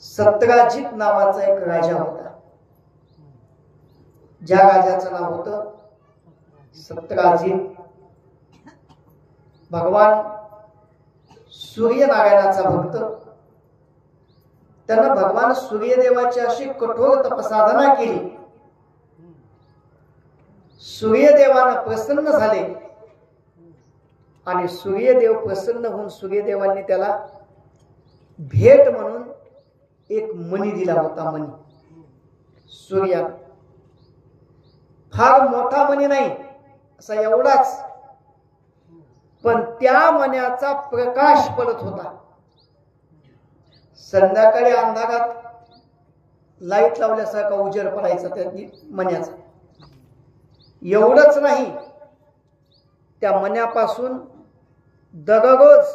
सत्यराजित नावाचा एक राजा होता. ज्या राजाचं नाव होतं सत्यराजित. भगवान सूर्यनारायणाचा भक्त. त्यानं भगवान सूर्यदेवाची अशी कठोर तपसाधना केली. सूर्यदेवानं प्रसन्न झाले आणि सूर्यदेव प्रसन्न होऊन सूर्यदेवांनी त्याला भेट म्हणून एक मणी दिला होता. मणी सूर्या फार मोठा मणी नाही, असा एवढाच, पण त्या मण्याचा प्रकाश पडत होता. संध्याकाळी अंधारात लाईट लावल्यासारखा उजेड पडायचा त्या मण्याचा. एवढंच नाही, त्या मण्यापासून दररोज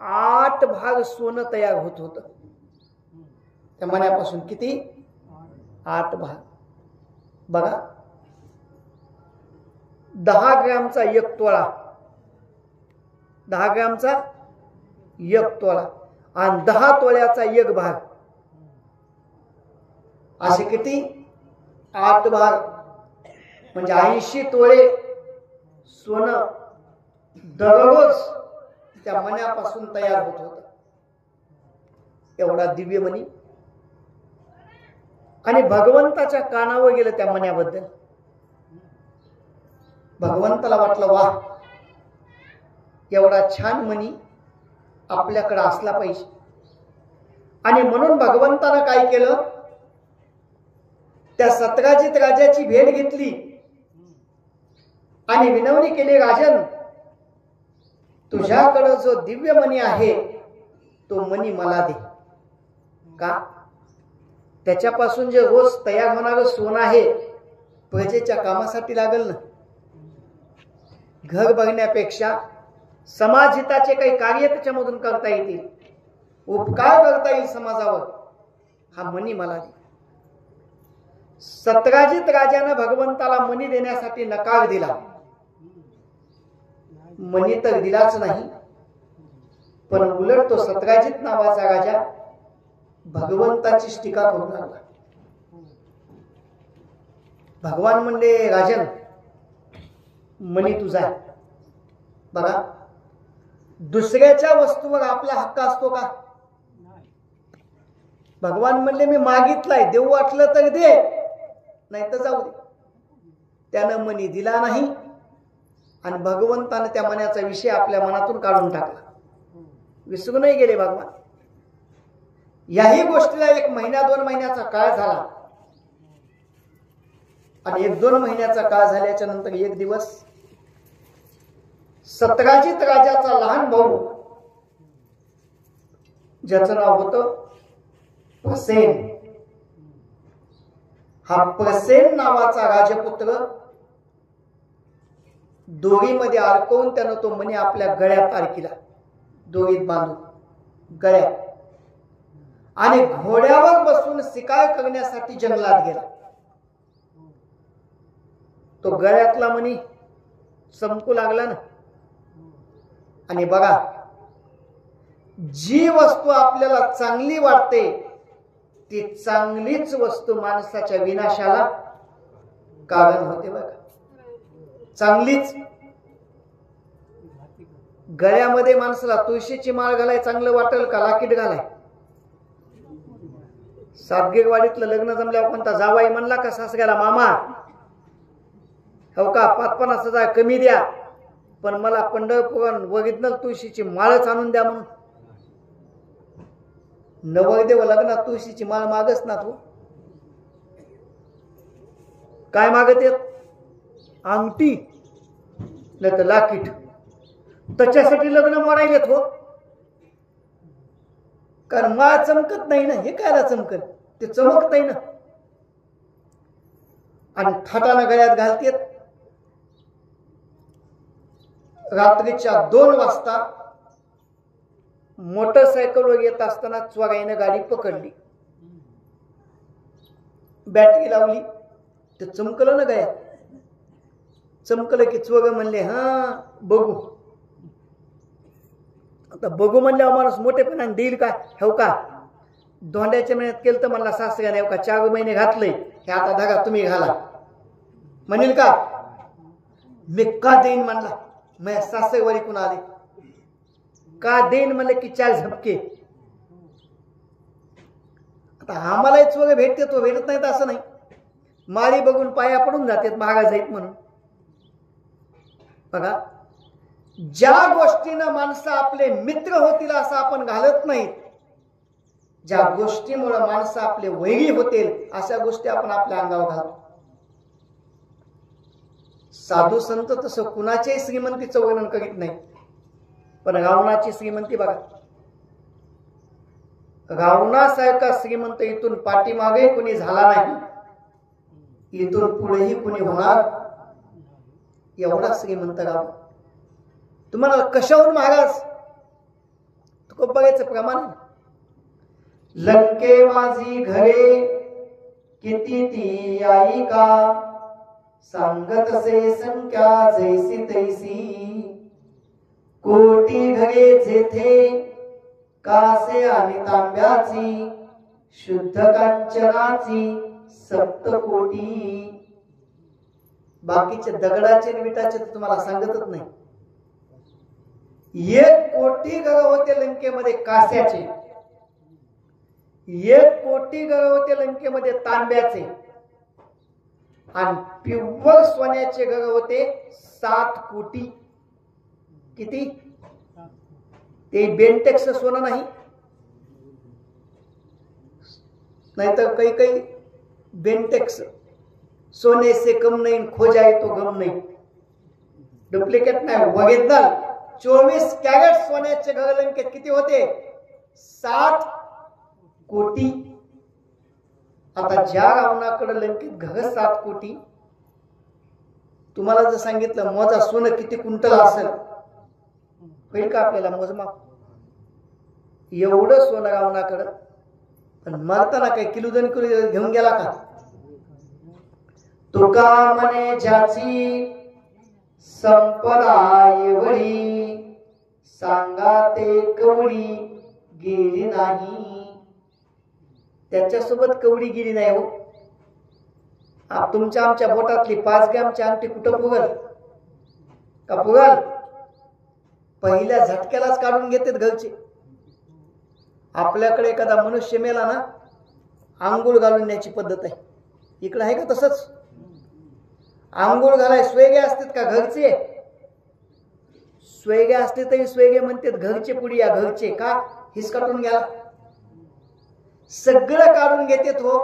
8 भाग सोनं तयार होत होतं. त्या मण्यापासून किती? 8 भाग. बघा, 10 ग्रॅमचा 1 तोळा, 10 ग्रॅमचा 1 तोळा आणि 10 तोळ्याचा 1 भाग, असे किती? 8 भाग. म्हणजे 80 तोळे सोनं दररोज त्या मण्यापासून तयार होत होतं. एवढा दिव्य मणी. आणि भगवंताच्या कानावर गेलं त्या मण्याबद्दल. भगवंताला वाटलं, वाह, एवढा छान मणी आपल्याकडे असला पाहिजे. आणि म्हणून भगवंतानं काय केलं, त्या सत्यराजित राजाची भेट घेतली आणि विनवणी केली, राजन, तुझ्याकडे जो दिव्य मणी आहे तो मणी मला दे. का? त्याच्यापासून जे रोज तयार होणारं सोनं आहे प्रजेच्या कामासाठी लागल ना. घर बघण्यापेक्षा समाजहिताचे काही कार्य त्याच्यामधून करता येतील, उपकार करता येईल समाजावर, हा मणी मला दे. सत्यराजित राजाने भगवंताला मणी देण्यासाठी नकार दिला. मणी तर दिलाच नाही, पण उलट तो सत्यराजित नावाचा राजा भगवंताची टीका करू लागला. भगवान म्हणले, राजन, मणी तुझा. बघा, दुसऱ्याच्या वस्तूवर आपला हक्क असतो का? भगवान म्हणले, मी मागितलाय, देऊ वाटलं तर दे, नाही तर जाऊ दे. त्यानं मणी दिला नाही आणि भगवंताने त्या मण्याचा विषय आपल्या मनातून काढून टाकला. विसरूनही गेले भगवान. याही गोष्टीला 1 महिना 2 महिन्याचा काळ झाला. आणि 1-2 महिन्याचा काळ झाल्याच्या नंतर एक दिवस सत्यराजित राजाचा लहान भाऊ, ज्याचं नाव होतं प्रसेन, हा प्रसेन नावाचा राजपुत्र दोरीमध्ये अडकवून त्यानं तो मणी आपल्या गळ्यात अडकिला, दोरीत बांधून गळ्यात, आणि घोड्यावर बसून शिकार करण्यासाठी जंगलात गेला. तो गळ्यातला मणी चमकू लागला ना. आणि बघा, जी वस्तू आपल्याला चांगली वाटते ती चांगलीच वस्तू माणसाच्या विनाशाला कारण होते. बघा, चांगलीच. गळ्यामध्ये माणसाला तुळशीची माळ घालाय चांगलं वाटेल का लाकीट घालाय? सातगीरवाडीतलं लग्न जमल्यावर कोणता जावाई म्हणला का सासऱ्याला, मामा हो का 50-50 कमी द्या, पण मला पंढरपूर ओरिजिनल तुळशीची माळच आणून द्या म्हणून? नवरदेव लग्नात तुळशीची माळ मागच ना. तू काय मागत येत? अंगठी नाही तर लाकीट. त्याच्यासाठी लग्न मोडायलेत हो, कारण माळ चमकत नाही ना. हे कायला चमकत? ते चमकत नाही ना. आणि थाटानं गळ्यात घालतेत. रात्रीच्या 2 वाजता मोटरसायकलवर येत असताना चोराईनं गाडी पकडली, बॅटरी लावली, ते चमकलं ना गळ्यात. चमकलं की चोर म्हणले, हा बघू. आता बघू म्हणल्यावर माणूस मोठेपणाने देईल का? हो का? धोंड्याच्या महिन्यात केलं तर म्हणला सासऱ्याने का 4 महिने घातलंय, हे आता धागा तुम्ही घाला. म्हणेल का मी का देईन म्हणला, मी सासरवाडी कुण आले का देईन म्हणले की 4 झपके. आता आम्हालाही चोर भेटते, तो भेटत नाहीत असं नाही. माळी बघून पाया पडून जातात महागा जाईत म्हणून. बघा, ज्या गोष्टीनं माणसं आपले मित्र होतील असं आपण घालत नाहीत, ज्या गोष्टीमुळे माणसं आपले वैरी होतील अशा गोष्टी आपण आपल्या अंगावर घालतो. साधू संत तसं कुणाच्याही श्रीमंतीचं वर्णन करीत नाही, पण रावणाची श्रीमंती बघा. रावणासारखा श्रीमंत इथून पाठीमागे कुणी झाला नाही, इथून पुढेही कुणी होणार एवढा श्रीमंत रावण. तुम्हाला कशावरून महाराज तुका बघायचं प्रमाण. लंके माझी घरे किती ती आई का, सांगत से संख्या जैसी तैसी, कोटी घरे जेथे कासे आणि तांब्याची, शुद्ध कांचनाची 7 कोटी. बाकीचे दगडाचे विटाचे तुम्हाला सांगतच नाही. 1 कोटी घर होते लंकेमध्ये कास्याचे, 1 कोटी घर होते लंकेमध्ये तांब्याचे, आणि प्युअर सोन्याचे घर होते 7 कोटी. किती? ते बेंटेक्स सोनं नाही, नाहीतर काही काही बेंटेक्स सोने से कम नहीं, खो जाए तो गम नहीं. डुप्लिकेट नाही, ओरिजिनल 24 कॅरेट सोन्याचे घर लंकेत किती होते? 7 कोटी. आता ज्या रावणाकडे लंकेत घर 7 कोटी, तुम्हाला जर सांगितलं मोजा सोनं किती क्विंटल असेल, होईल का आपल्याला मोजमाप? एवढं सोनं रावणाकडं. पण मरताना काही किलो 2 किलो घेऊन गेला का? तुका म्हणे ज्याची संपदा एवढी, सांगा ते कवडी गेली नाही. त्याच्यासोबत कवडी गेली नाही हो. तुमच्या आमच्या बोटातली 5 ग्रॅमची अंगठी कुठं पुगल का? पुगल? पहिल्या झटक्यालाच काढून घेतात घरचे. आपल्याकडे एखादा मनुष्य मेला ना, आंघोळ घालून न्यायची पद्धत आहे. इकडे आहे का तसंच? आंघोळ घालाय स्वेगे असतात का घरचे? स्वेगे असते तरी स्वेगे म्हणतात घरचे पुढे या, घरचे का हिसकाटून घ्या. सगळं काढून घेतात हो.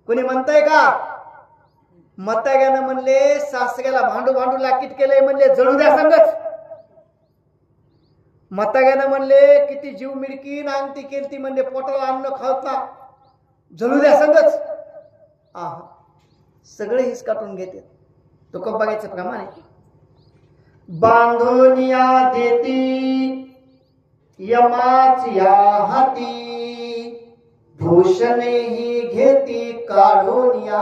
कोणी म्हणताय का? म्हाताऱ्यानं म्हणले सासऱ्याला भांडू भांडू लाकीट केलंय, म्हणले जळू द्या संगच. म्हाताऱ्यानं म्हणले किती जीव मिळकी नांगती केलती, म्हणले पोटाला अन्न खात ना, जळू द्या संगच. सगळे हिस काटून घेते. तो कप बघायचं प्रमाण आहे. बांधोनिया देती यमाची या हाती, भूषणे ही घेती काढोनिया.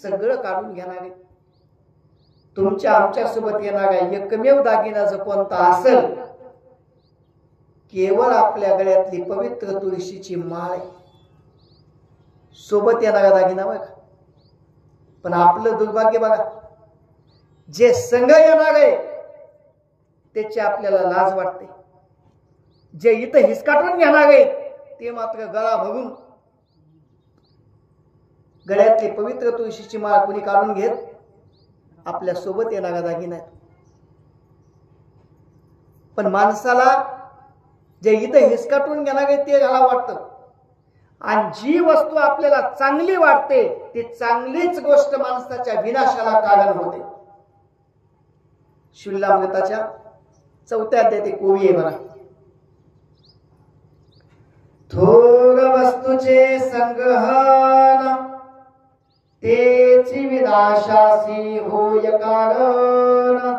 सगळं काढून घेणारे. तुमच्या आमच्या सोबत येणारा एकमेव दागिना जो कोणता असेल, केवळ आपल्या गळ्यातली पवित्र तुळशीची माळ आहे. सोबत येणारा दागिना बघा. पण आपलं दुर्भाग्य बघा, जे संघ येणार आहे त्याची आपल्याला लाज वाटते. जे इथं हिसकाटून घेणार आहे ते मात्र गळा भरून गळ्यातली पवित्र तुळशीची माळ कुणी काढून घेत आपल्या सोबत येणारा दागिना आहे. पण माणसाला जे इथं हिसकाटून घेणार आहे ते घाला वाटतं, आणि जी वस्तू आपल्याला चांगली वाटते ती चांगलीच गोष्ट माणसाच्या विनाशाला कारण होते. शुल्लामृताच्या 4व्या अध्यायात एक ओवी आहे बघा. थोर वस्तूचे संग्रहण, तेची विनाशासी होय कारण.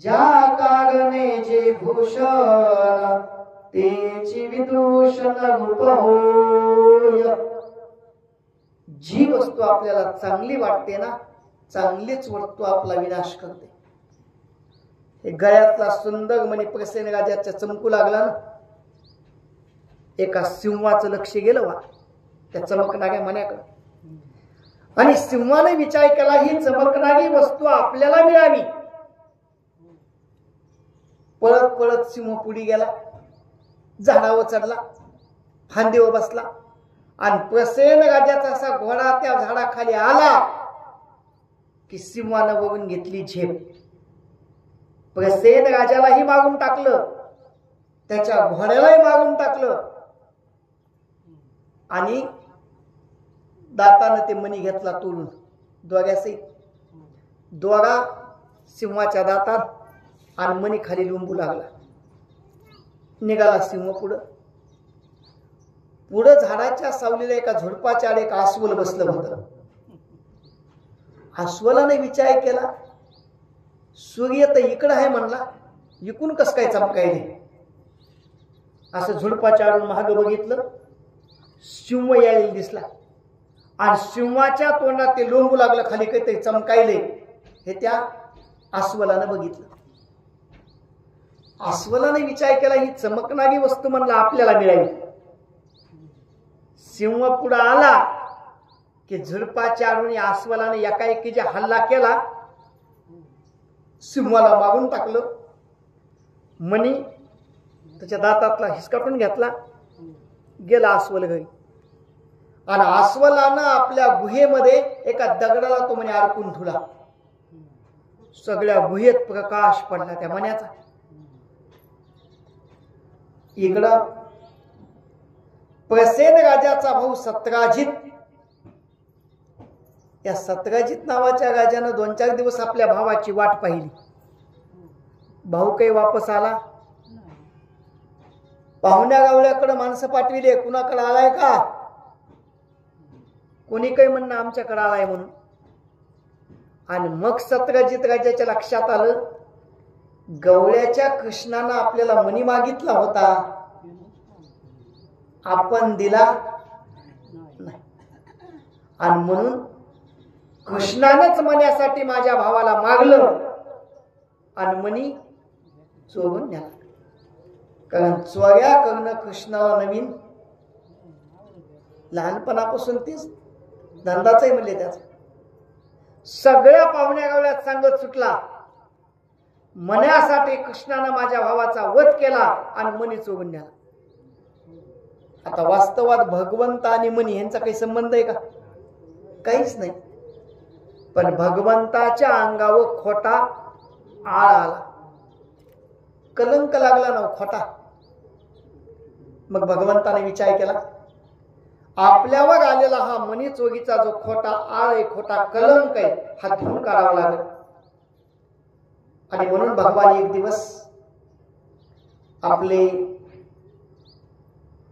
ज्या कारणे जे भूषण, तेची विदूषण रूप होय. जी वस्तू आपल्याला चांगली वाटते ना, चांगलीच वस्तू आपला विनाश करते. हे गळ्यातला सुंदर मणी प्रसेन राजाच्या चमकू लागला ना, एका सिंहाचं लक्ष गेलं वा त्या चमकणाऱ्या मण्याकडे, आणि सिंहाने विचार केला ही चमकणारी वस्तू आपल्याला मिळावी. पळत पळत सिंह पुढे गेला, झाडावर चढला, फांदीवर बसला, आणि प्रसेन राजाचा असा घोडा त्या झाडाखाली आला की सिंहानं वरून घेतली झेप. प्रसेन राजालाही मारून टाकलं, त्याच्या घोड्यालाही मारून टाकलं, आणि दातानं ते मणी घेतला तोडून दोऱ्यासहित. दोरा सिंहाच्या दातात आणि मणी खाली लिंबू लागला. निघाला सिंह पुढं. पुढं झाडाच्या सावलीला एका झुडपाच्या आड एक अस्वल बसलं होतं. अस्वलाने विचार केला, सूर्य तर इकडं आहे म्हणला, इकून कस काय चमकायले. असं झुडपाच्या आडून मागे बघितलं, सिंह यायला दिसला, आणि सिंहाच्या तोंडात ते लोंबू लागलं, खाली काहीतरी चमकायले. हे त्या अस्वलानं बघितलं. अस्वलाने विचार केला ही चमकणारी वस्तू म्हणला आपल्याला मिळावी. सिंह पुढे आला की झुडपाच्या आडून अस्वलाने एकाएकीचा हल्ला केला, सिंहाला मारून टाकलं. मणी त्याच्या दातातला हिसकाटून घेतला, गेला अस्वल घरी. आणि अस्वलानं आपल्या गुहेमध्ये एका दगडाला तो म्हणे अडकून ठेवला. सगळ्या गुहेत प्रकाश पडला त्या मण्याचा. इकडं प्रसेन राजाचा भाऊ सत्राजित, या सत्राजित नावाच्या राजानं 2-4 दिवस आपल्या भावाची वाट पाहिली. भाऊ काही वापस आला. पाहुण्या गावल्याकडे माणसं पाठविले, कुणाकडे आलाय का. कोणी काही म्हणणं आमच्याकडे आलाय म्हणून. आणि मग सत्राजित राजाच्या लक्षात आलं, गवळ्याच्या कृष्णानं आपल्याला मणी मागितला होता, आपण दिला नाही, आणि म्हणून कृष्णानंच मण्यासाठी माझ्या भावाला मागलं आणि मणी चोरून न्याला. कारण चोऱ्या करणं कृष्णाला नवीन, लहानपणापासून तेच धंदाचंही म्हणले त्याचा. सगळ्या पाहुण्या गावल्यात सांगत सुटला, मण्यासाठी कृष्णानं माझ्या भावाचा वध केला आणि मणी चोरून न्याला. आता वास्तवात भगवंत आणि मणी यांचा काही संबंध आहे का? काहीच नाही. पण भगवंताच्या अंगावर खोटा आळ आला, कलंक लागला ना खोटा. मग भगवंताने विचार केला, आपल्यावर आलेला हा मणी चोरीचा जो खोटा आळ आहे, खोटा कलंक आहे, हा धुवून काढावा लागेल. आणि म्हणून भगवान एक दिवस आपले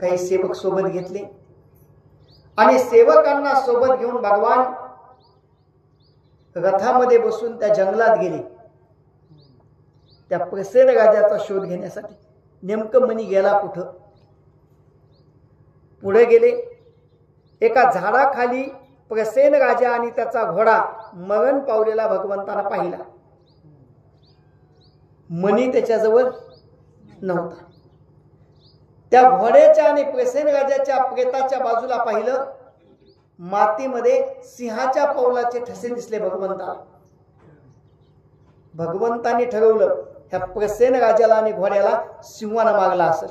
काही सेवक सोबत घेतले, आणि सेवकांना सोबत घेऊन भगवान रथामध्ये बसून त्या जंगलात गेले त्या प्रसेन राजाचा शोध घेण्यासाठी. नेमकं मणी गेला कुठं. पुढे गेले, एका झाडाखाली प्रसेन राजा आणि त्याचा घोडा मरण पावलेला भगवंताला पाहिला. मणी त्याच्याजवळ नव्हता. त्या घोड्याच्या आणि प्रसेन राजाच्या प्रेताच्या बाजूला पाहिलं, मातीमध्ये सिंहाच्या पावलाचे ठसे दिसले भगवंताला. भगवंतांनी ठरवलं ह्या प्रसेन राजाला आणि घोड्याला सिंहानं मागला असेल.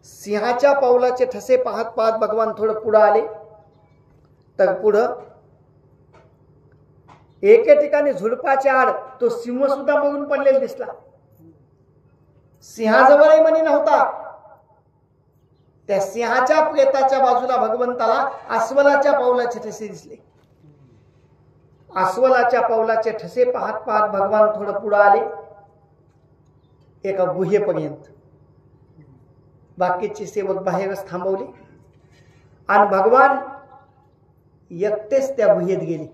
सिंहाच्या पावलाचे ठसे पाहत पाहत भगवान थोडं पुढे आले, तर पुढं एके ठिकाणी झुडपाच्या आड तो सिंह सुद्धा मरून पडलेला दिसला. सिंहाजवळही मणी नव्हता. त्या सिंहाच्या प्रेताच्या बाजूला भगवंताला अस्वलाच्या पावलाचे ठसे दिसले. अस्वलाच्या पावलाचे ठसे पाहत पाहत भगवान थोडं पुढे आले एका गुहेपर्यंत. बाकीचे सेवक बाहेरच थांबवले आणि भगवान एकटेच त्या गुहेत गेले.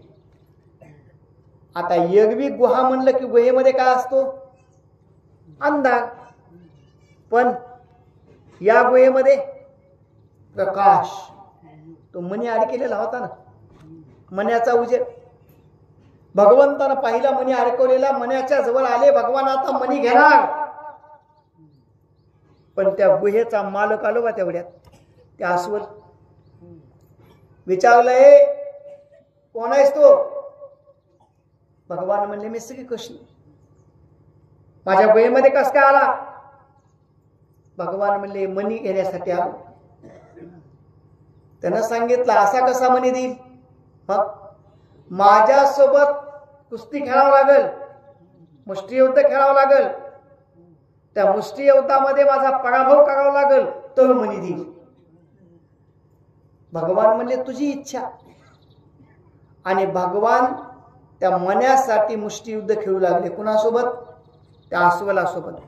आता एरवी गुहा म्हणलं की गुहेमध्ये काय असतो? अंधार. पण या गुहेमध्ये प्रकाश. तो मणी अडकलेला होता ना, मण्याचा उजेड. भगवंतानं पाहिला मणी अडकवलेला, मण्याच्या जवळ आले. भगवान आता मणी घेणार, पण त्या गुहेचा मालक आलो बा तेवढ्यात, त्या अस्वल विचारलंय कोण आहेस तो? भगवान म्हणले मी श्री कृष्ण. माझ्या गुहेमध्ये कस काय आला? भगवान म्हणले मणी घेण्यासाठी आलो. त्यानं सांगितलं असा कसा मणी देईल? मग माझ्यासोबत कुस्ती खेळावं लागेल, मुष्टियुद्ध खेळावं लागेल, त्या मुष्टियुद्धामध्ये माझा पराभव करावा लागेल तो मणी देईल. भगवान म्हणले तुझी इच्छा. आणि भगवान त्या मण्यासाठी मुष्टियुद्ध खेळू लागले. कुणासोबत? त्या अस्वलासोबत.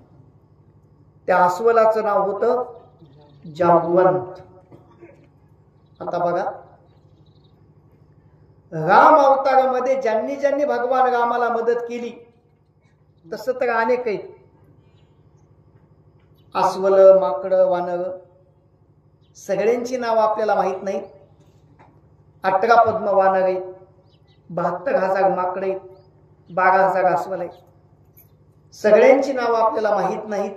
त्या अस्वलाचं नाव होतं जांबवंत. आता बघा राम अवतारामध्ये ज्यांनी ज्यांनी भगवान रामाला मदत केली तसं तर अनेक आहेत. अस्वल, माकड, वानर सगळ्यांची नावं आपल्याला माहित नाहीत. 18 पद्म वानर आहेत, 72,000 माकड आहेत, 12,000 अस्वल आहेत. सगळ्यांची नावं आपल्याला माहित नाहीत.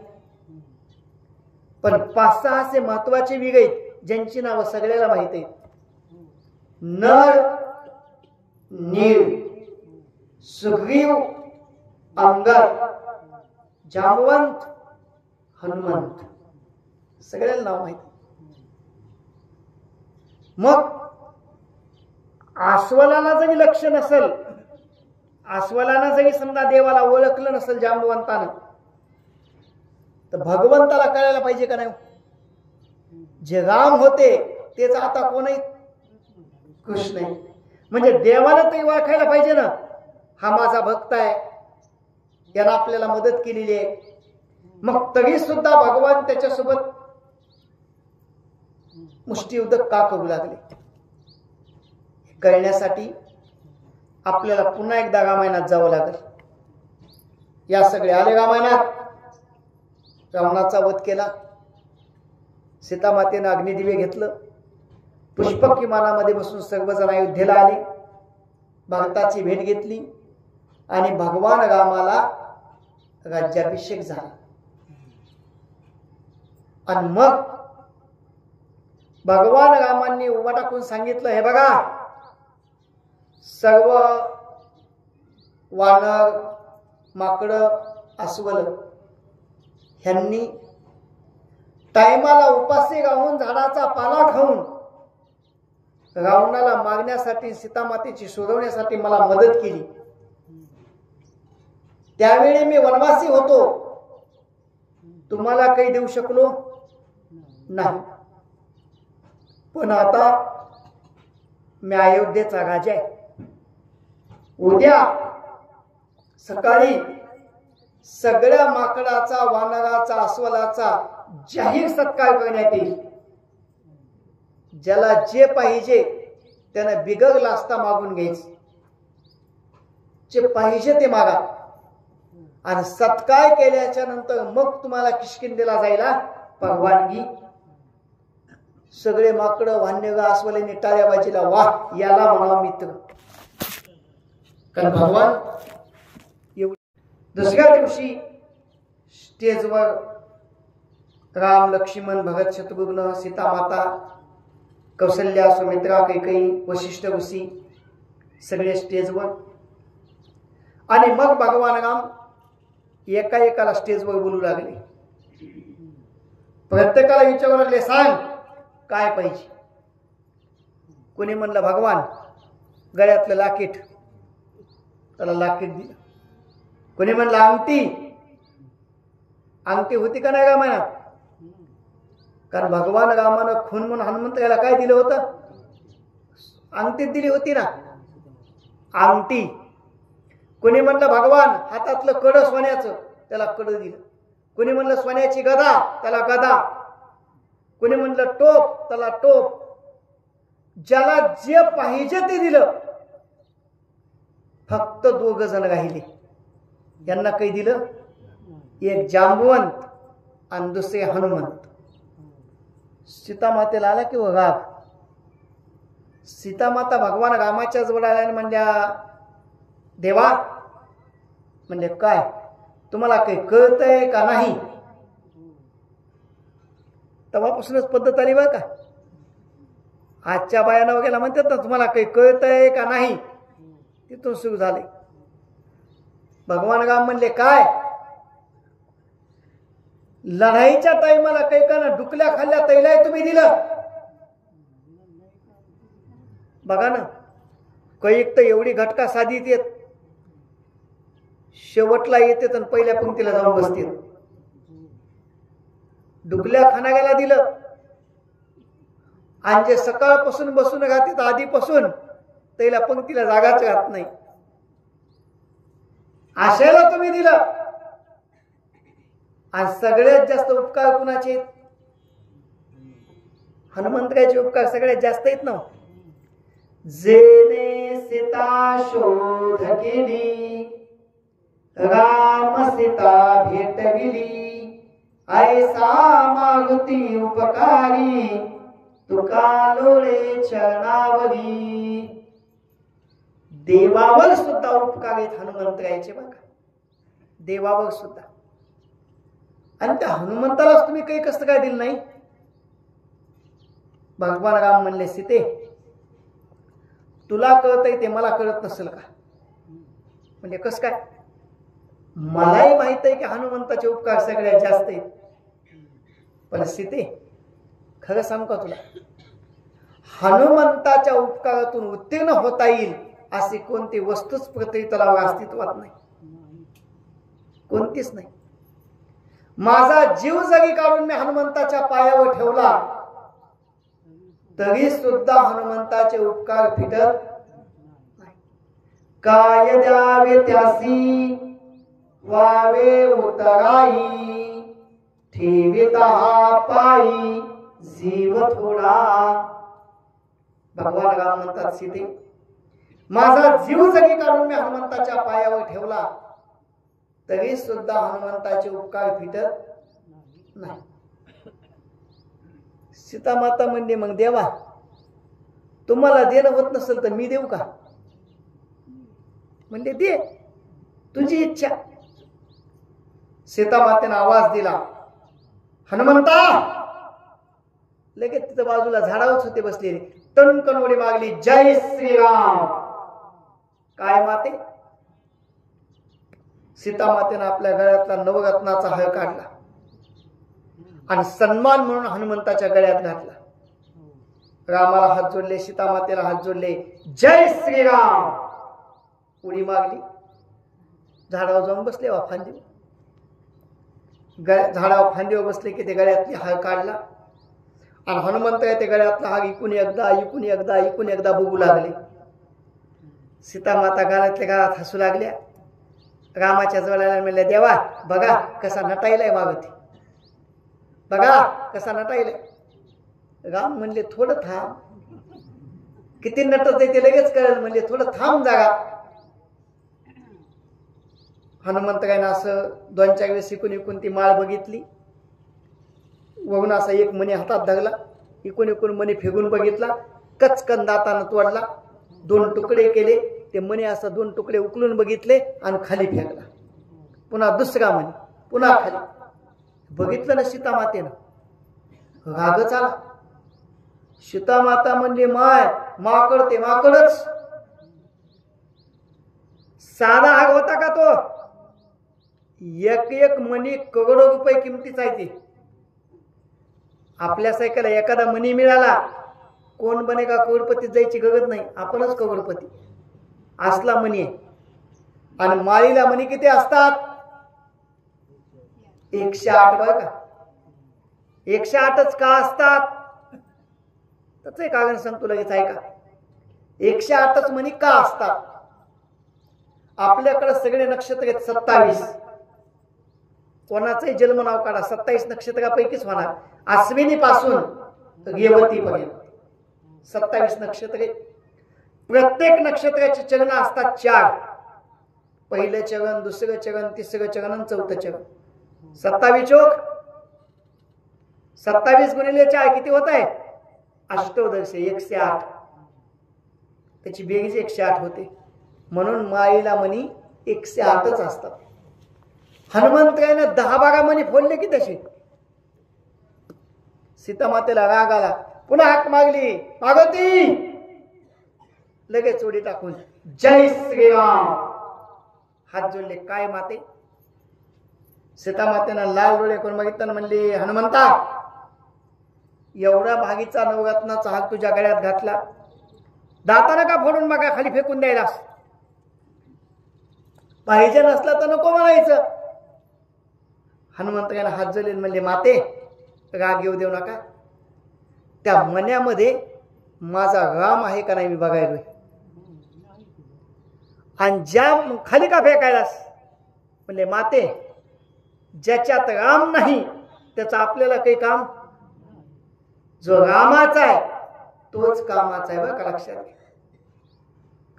पण 5-6 असे महत्वाचे वीर आहेत ज्यांची नावं सगळ्याला माहित आहेत. नर, नीळ, सुग्रीव, अंगद, जांबवंत, हनुमंत सगळ्याला नाव माहित. मग अस्वलाला जरी लक्ष नसेल, अस्वलानं जरी समजा देवाला ओळखलं नसेल जांबवंतानं, तर भगवंताला कळायला पाहिजे का नाही? जे राम होते तेच आता कोण आहेत? कृष्ण आहे. म्हणजे देवाला तरी ओळखायला पाहिजे ना, हा माझा भक्त आहे, यानं आपल्याला मदत केलेली आहे. मग तरी सुद्धा भगवान त्याच्यासोबत मुष्टियुद्ध का करू लागले? करण्यासाठी आपल्याला पुन्हा एकदा रामायणात जावं लागेल. या सगळे आले रामायणात. रावणाचा वध केला, सीतामातेनं अग्निदिवे घेतलं, पुष्पक विमानामध्ये बसून सर्वजण अयोध्येला आले, भारताची भेट घेतली आणि भगवान रामाला राज्याभिषेक झाला. आणि मग भगवान रामांनी उभा टाकून सांगितलं, हे बघा सर्व वानर, माकडं, अस्वल ह्यांनी टायमाला उपाशी राहून झाडाचा पाला खाऊन रावणाला मारण्यासाठी, सीतामातेची सोडवण्यासाठी मला मदत केली. त्यावेळी मी वनवासी होतो, तुम्हाला काही देऊ शकलो नाही. पण आता मी अयोध्येचा राजा आहे. उद्या सकाळी सगळ्या माकडाचा, वानराचा, अस्वलाचा जाहीर सत्कार करण्यात येईल. ज्याला जे पाहिजे त्यानं बिगर लाजता मागून घ्यायचं. जे पाहिजे ते मागा. आणि सत्कार केल्याच्या नंतर मग तुम्हाला किष्किंधेला जायला परवानगी. सगळे माकडं, वानर, अस्वलांनी टाळ्या वाजविल्या, वाह याला म्हणा मित्र. कारण भगवान दुसऱ्या दिवशी स्टेजवर राम, लक्ष्मण, भरत, शत्रुघ्न, सीतामाता, कौशल्या, सुमित्रा, कैकेयी, वशिष्ठ ऋषी सगळे स्टेजवर. आणि मग भगवान राम एका एकाला स्टेजवर बोलू लागले. प्रत्येकाला विचारू लागले, सांग काय पाहिजे? कोणी म्हणलं भगवान गळ्यातलं लाकीट, त्याला लाकीट दिलं. कोणी म्हणलं अंगठी, अंगठी होती का नाही रामायणात? कारण भगवान रामानं खून म्हणून हनुमंत याला काय दिलं होतं? अंगठीत दिली होती ना, अंगठी. कोणी म्हणलं भगवान हातातलं कड सोन्याचं, त्याला कड दिलं. कोणी म्हणलं सोन्याची गदा, त्याला गदा. कोणी म्हणलं टोप, त्याला टोप. ज्याला जे पाहिजे ते दिलं. फक्त 2 जण राहिले. यांना काही दिलं? एक जांबवंत आणि दुसरे हनुमंत. सीतामातेला आला की राग. सीतामाता भगवान रामाच्या जवळ आल्या आणि म्हणल्या, देवा म्हणजे काय तुम्हाला काही कळतंय का नाही? तेव्हापासूनच पद्धत आली बरं का. आजच्या बायानं वगैरे म्हणतात ना, तुम्हाला काही कळतंय का नाही, तिथून सुरू झाले. भगवान राम म्हणले काय, लढाईच्या टाइमाला काही का ना डुकल्या खाल्ल्या तैलाय तुम्ही दिलं. बघा ना, कैक तर एवढी घटका साधीत येत, शेवटला येते आणि पहिल्या पंक्तीला जाऊन बसते. डुकल्या खानाग्याला दिलं आणि जे सकाळपासून बसून राहतात आधीपासून त्याला पंक्तीला जागाच राहत नाही, आशाला तुम्ही दिलं. आणि सगळ्यात जास्त उपकार कुणाचे? हनुमंतरायाचे उपकार सगळ्यात जास्त आहेत ना. जेने सीता शोध केली, राम सीता भेटविली, ऐसा मागुती उपकारी, तुका लोळे चरणावरी. देवावर सुद्धा उपकार आहेत हनुमंतरायाचे बघा, देवावर सुद्धा. आणि त्या हनुमंतालाच तुम्ही काही कसं काय दिलं नाही. भगवान राम म्हणले सीते, तुला कळतंय ते मला कळत नसेल का. म्हणजे कस काय, मलाही माहित आहे की हनुमंताचे उपकार सगळ्यात जास्त आहेत, पण सीते खरं सांगू का तुला, हनुमंताच्या उपकारातून उत्तीर्ण होता येईल अशी कोणती वस्तूच पृथ्वी तलावर अस्तित्वात नाही, कोणतीच नाही. माझा जीव जरी काढून मी हनुमंताच्या पायावर ठेवला तरी सुद्धा हनुमंताचे उपकार फिटत नाही. काय द्यावे त्यासी वावे उतराई, ठेविता पायी जीव थोडा. भगवान राम म्हणतात सीते, माझा जीव जरी काढून मी हनुमंताच्या पायावर ठेवला तरी सुद्धा हनुमंताचे उपकार फिटत नाही. सीता माता म्हणली, मग देवा तुम्हाला देणं होत नसेल तर मी देऊ का. म्हणजे दे, तुझी इच्छा. सीता मातेने आवाज दिला, हनुमंता. लगेच तिथं बाजूला झाडावरच होते बसलेले, टणकन उडी मागली, जय श्रीराम. काय माते, सीता मातेने आपल्या गळ्यातला नवरत्नाचा हार काढला आणि सन्मान म्हणून हनुमंताच्या गळ्यात घातला. रामाला हात जोडले, सीता मातेला हात जोडले, जय श्रीराम. उडी मागली, झाडावर जाऊन बसले. फांदी झाडावर फांदीवर बसले की ते गळ्यातली हार काढला आणि हनुमंत ते गळ्यातला हार इकून एकदा इकून एकदा इकून एकदा बघू लागले. सीता माता गालातल्या गालात हसू लागल्या. रामाच्या जवळ म्हणल्या, देवा बघा कसा नटायलाय मागती, बघा कसा नटायलाय. राम म्हणले, थोडं थांब, किती नटत आहे ते लगेच कळेल. म्हणले, थोडं थांब जागा. हनुमंतरायनं असं 2-4 वेळेस इकून इकून ती माळ बघितली, वरून असा एक मणी हातात धरला, इकून इकून मणी फेकून बघितला, कचकन दातानं तोडला, 2 तुकडे केले. ते मणी असं 2 तुकडे उकलून बघितले आणि खाली फेकला. पुन्हा दुसरा मणी, पुन्हा खाली. बघितलं ना सीता मातेनं, रागच आला. सीता माता म्हणली, माय माकड ते माकडच, साधा हाग होता का तो. एक मणी करोडो रुपये किमतीचा आहे. ते आपल्या सायकल एखादा मणी मिळाला, कोण बनेगा करोडपती जायची गरज नाही, आपणच करोडपती. असला मणी आहे. आणि माळीला मणी किती असतात? 108. बघा का, 108च का असतात त्याच एक कारण सांगतो लगेच ऐका. 108च मणी का असतात? आपल्याकडे सगळे नक्षत्र आहेत 27. कोणाचंही जन्म नाव काढा, 27 नक्षत्रापैकीच होणार. अश्विनी पासून रेवती पर्यंत 27 नक्षत्र. प्रत्येक नक्षत्राचे चरण असतात 4. पहिलं चरण, दुसरं चरण, तिसरं चरण आणि 4थं चरण. 27 चोक 27 गुणिले 4 किती होत आहे? अष्टोदश 108. त्याची बेरीज 108 होते. म्हणून माळीला मणी 108च असतात. हनुमंतरायाने 10-12 मणी फोडले की तसे. सीतामातेला राग आला, पुन्हा हाक मागली, मागवती, लगेच उडी टाकून जय श्रीराम हात जोडले. काय माते? सीतामातेनं लाल डोळे करून बघितलं, म्हणली, हनुमंता, एवढा भागीचा नवरत्नाचा हात तुझ्या गळ्यात घातला, दातानं का फोडून बघा खाली फेकून द्यायलास? पाहिजे नसला तर नको म्हणायचं. हनुमंताला हात जोडले, म्हणले, माते, राग येऊ देऊ नका. त्या मन्यामध्ये माझा राम आहे का नाही मी बघायलोय. आणि ज्या खाली का फेकायलास? म्हणले, माते, ज्याच्यात राम नाही त्याचं आपल्याला काही काम. जो रामाचा आहे तोच कामाचा आहे, बरं का लक्षात घ्या.